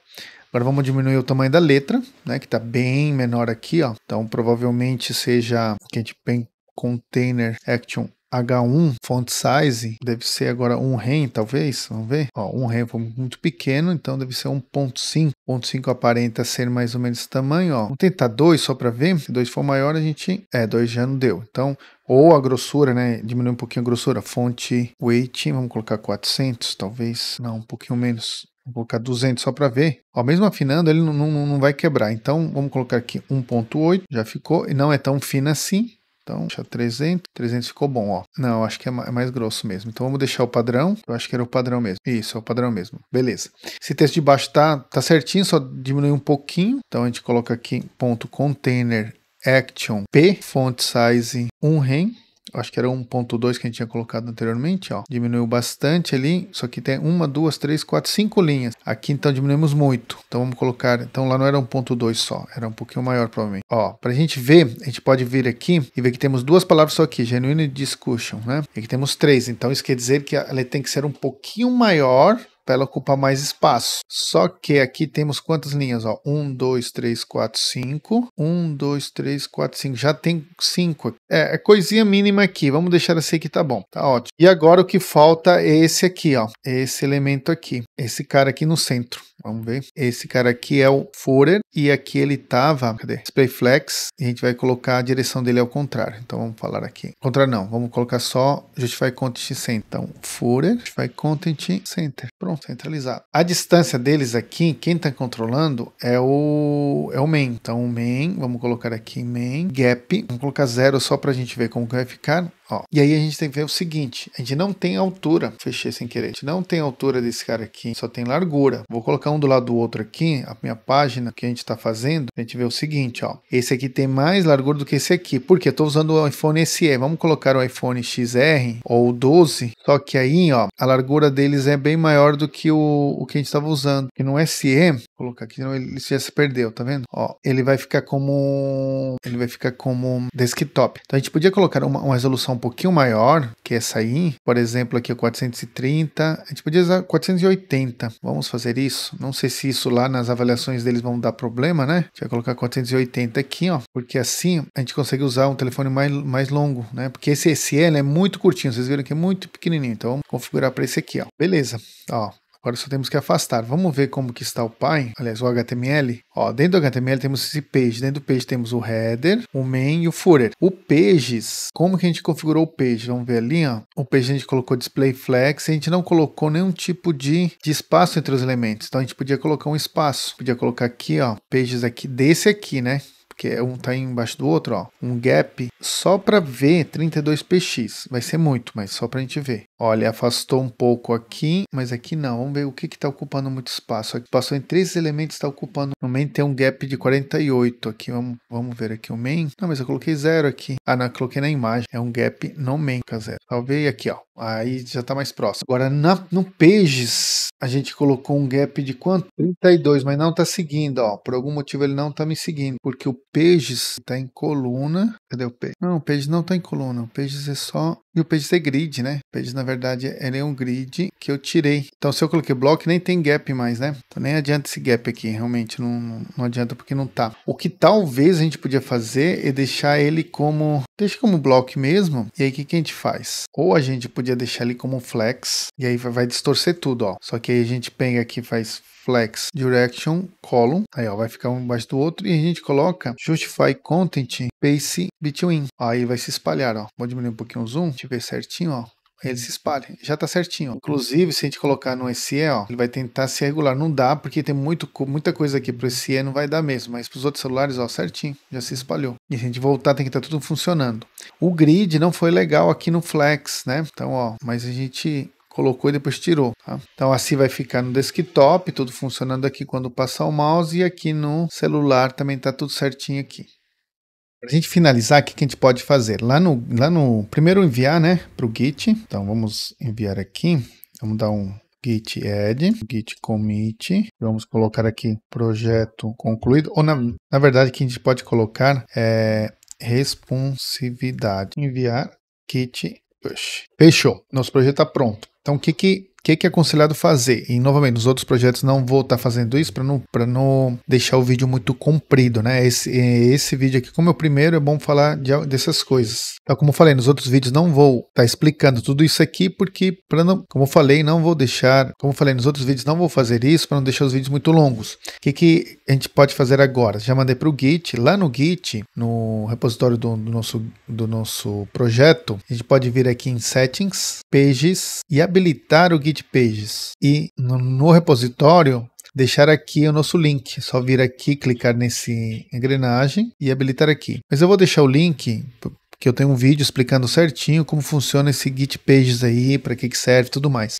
Agora vamos diminuir o tamanho da letra, né, que está bem menor aqui, ó. Então provavelmente seja que a gente tem container action H1 font size, deve ser agora 1 rem, talvez, vamos ver. Ó, 1 rem foi muito pequeno, então deve ser 1.5. 1.5 aparenta ser mais ou menos esse tamanho, ó. Vamos tentar 2 só para ver. Se 2 for maior, a gente 2 já não deu. Então, ou a grossura, né, diminuir um pouquinho a grossura. Font weight, vamos colocar 400, talvez, não, um pouquinho menos. Vou colocar 200 só para ver. Ó, mesmo afinando, ele não vai quebrar. Então, vamos colocar aqui 1.8. Já ficou. E não é tão fino assim. Então, deixa 300. 300 ficou bom, ó. Não, acho que é mais grosso mesmo. Então, vamos deixar o padrão. Eu acho que era o padrão mesmo. Isso, é o padrão mesmo. Beleza. Esse texto de baixo tá certinho, só diminuir um pouquinho. Então, a gente coloca aqui ponto container action p font size 1 rem. Acho que era 1.2 que a gente tinha colocado anteriormente, ó. Diminuiu bastante ali, só que tem 1, 2, 3, 4, 5 linhas. Aqui então diminuímos muito. Então vamos colocar, então lá não era 1.2 só, era um pouquinho maior provavelmente. Ó, pra gente ver, a gente pode vir aqui e ver que temos duas palavras só aqui, genuine discussion, né? E aqui temos 3, então isso quer dizer que ela tem que ser um pouquinho maior para ela ocupar mais espaço. Só que aqui temos quantas linhas? Ó? 1, 2, 3, 4, 5. 1, 2, 3, 4, 5. Já tem 5. É coisinha mínima aqui. Vamos deixar assim que tá bom. Tá ótimo. E agora o que falta é esse aqui, ó. Esse elemento aqui. Esse cara aqui no centro. Vamos ver. Esse cara aqui é o footer e aqui ele tava, cadê? Display flex, e a gente vai colocar a direção dele ao contrário. Então vamos falar aqui. Contrário não, vamos colocar só Justify Content Center. Então, footer, Justify Content Center. Pronto, centralizado. A distância deles aqui, quem está controlando é o main. Então, o main, vamos colocar aqui main, gap, vamos colocar 0 só para a gente ver como que vai ficar. Ó, e aí a gente tem que ver o seguinte, a gente não tem altura, fechei sem querer, a gente não tem altura desse cara aqui, só tem largura. Vou colocar um do lado do outro aqui, a minha página que a gente está fazendo, a gente vê o seguinte, ó, esse aqui tem mais largura do que esse aqui, porque eu estou usando o iPhone SE, vamos colocar o iPhone XR ou o 12, só que aí, ó, a largura deles é bem maior do que o que a gente estava usando, que no SE, vou colocar aqui, senão ele já se perdeu, tá vendo? Ó, ele vai ficar como desktop. Então a gente podia colocar uma resolução um pouquinho maior que essa aí, por exemplo, aqui é 430, a gente podia usar 480. Vamos fazer isso? Não sei se isso lá nas avaliações deles vão dar problema, né? A gente vai colocar 480 aqui, ó, porque assim a gente consegue usar um telefone mais longo, né? Porque esse SE é muito curtinho, vocês viram que é muito pequenininho, então vamos configurar para esse aqui, ó. Beleza, ó. Agora só temos que afastar. Vamos ver como que está o pai, aliás, o HTML. Ó, dentro do HTML temos esse page. Dentro do page temos o header, o main e o footer. O pages, como que a gente configurou o page? Vamos ver ali, ó. O page a gente colocou display flex, a gente não colocou nenhum tipo de espaço entre os elementos. Então a gente podia colocar um espaço. Podia colocar aqui, ó, pages aqui, desse aqui, né? Porque um tá embaixo do outro, ó, um gap, só para ver 32px, vai ser muito, mas só pra gente ver. Olha, afastou um pouco aqui, mas aqui não. Vamos ver o que está ocupando muito espaço. Aqui passou em 3 elementos, está ocupando. No main tem um gap de 48 aqui. Vamos ver aqui o main. Não, mas eu coloquei 0 aqui. Ah, não, eu coloquei na imagem. É um gap no main, fica 0. Salvei aqui, ó. Aí já está mais próximo. Agora, no Pages, a gente colocou um gap de quanto? 32, mas não está seguindo, ó. Por algum motivo ele não está me seguindo, porque o Pages está em coluna. Cadê o Pages? Não, o Pages não está em coluna. O Pages é só... E o Pages é grid, né? O Pages, na verdade, ele é um grid que eu tirei. Então, se eu coloquei bloco, nem tem gap mais, né? Então, nem adianta esse gap aqui. Realmente, não adianta porque não tá. O que talvez a gente podia fazer é deixar ele como... Deixa como bloco mesmo. E aí, o que a gente faz? Ou a gente podia deixar ele como flex. E aí, vai distorcer tudo, ó. Só que aí a gente pega aqui e faz... Flex Direction Column, aí ó, vai ficar um embaixo do outro, e a gente coloca Justify Content Space Between, aí vai se espalhar, ó, vou diminuir um pouquinho o zoom, deixa eu ver certinho, ó, ele se espalha, já tá certinho, ó. Inclusive se a gente colocar no SE, ó, ele vai tentar se regular, não dá porque tem muita coisa aqui pro SE, não vai dar mesmo, mas pros outros celulares, ó, certinho, já se espalhou, e se a gente voltar tem que estar tudo funcionando. O grid não foi legal aqui no Flex, né, então ó, mas a gente... colocou e depois tirou, tá? Então assim vai ficar no desktop, tudo funcionando aqui quando passar o mouse, e aqui no celular também tá tudo certinho aqui. Para a gente finalizar, o que a gente pode fazer? Lá no primeiro enviar, né, para o Git. Então vamos enviar aqui, vamos dar um git add, git commit, vamos colocar aqui projeto concluído, ou na verdade o que a gente pode colocar é responsividade, enviar git push. Fechou, nosso projeto está pronto. Então, o que é aconselhado fazer? E, novamente, nos outros projetos não vou estar fazendo isso para não deixar o vídeo muito comprido, né? Esse vídeo aqui, como é o primeiro, é bom falar dessas coisas. Então, como eu falei, nos outros vídeos não vou estar explicando tudo isso aqui, porque, como eu falei, não vou deixar... Como eu falei, nos outros vídeos não vou fazer isso para não deixar os vídeos muito longos. O que a gente pode fazer agora? Já mandei para o Git. Lá no Git, no repositório do nosso projeto, a gente pode vir aqui em Settings, Pages e habilitar o Git Pages, e no repositório deixar aqui o nosso link, só vir aqui, clicar nesse engrenagem e habilitar aqui. Mas eu vou deixar o link, porque eu tenho um vídeo explicando certinho como funciona esse Git Pages aí, para que serve e tudo mais.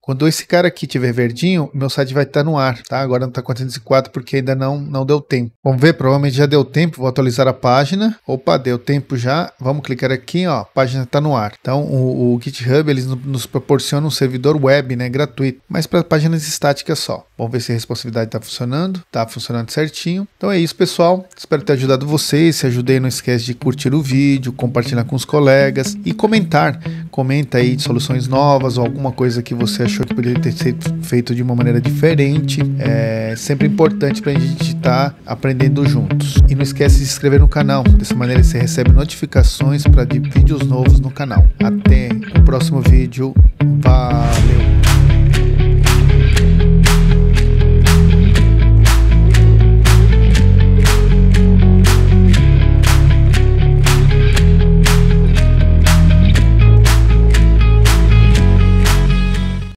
Quando esse cara aqui tiver verdinho, meu site vai estar no ar, tá? Agora não está 404 porque ainda não deu tempo. Vamos ver, provavelmente já deu tempo, vou atualizar a página. Opa, deu tempo já. Vamos clicar aqui, ó, a página está no ar. Então, o GitHub, eles nos proporciona um servidor web, né, gratuito, mas para páginas estáticas só. Vamos ver se a responsividade está funcionando. Está funcionando certinho. Então é isso, pessoal. Espero ter ajudado vocês. Se ajudei, não esquece de curtir o vídeo, compartilhar com os colegas e comentar. Comenta aí de soluções novas ou alguma coisa que você achou que poderia ter sido feito de uma maneira diferente. É sempre importante para a gente estar aprendendo juntos. E não esquece de se inscrever no canal. Dessa maneira você recebe notificações de vídeos novos no canal. Até o próximo vídeo. Valeu!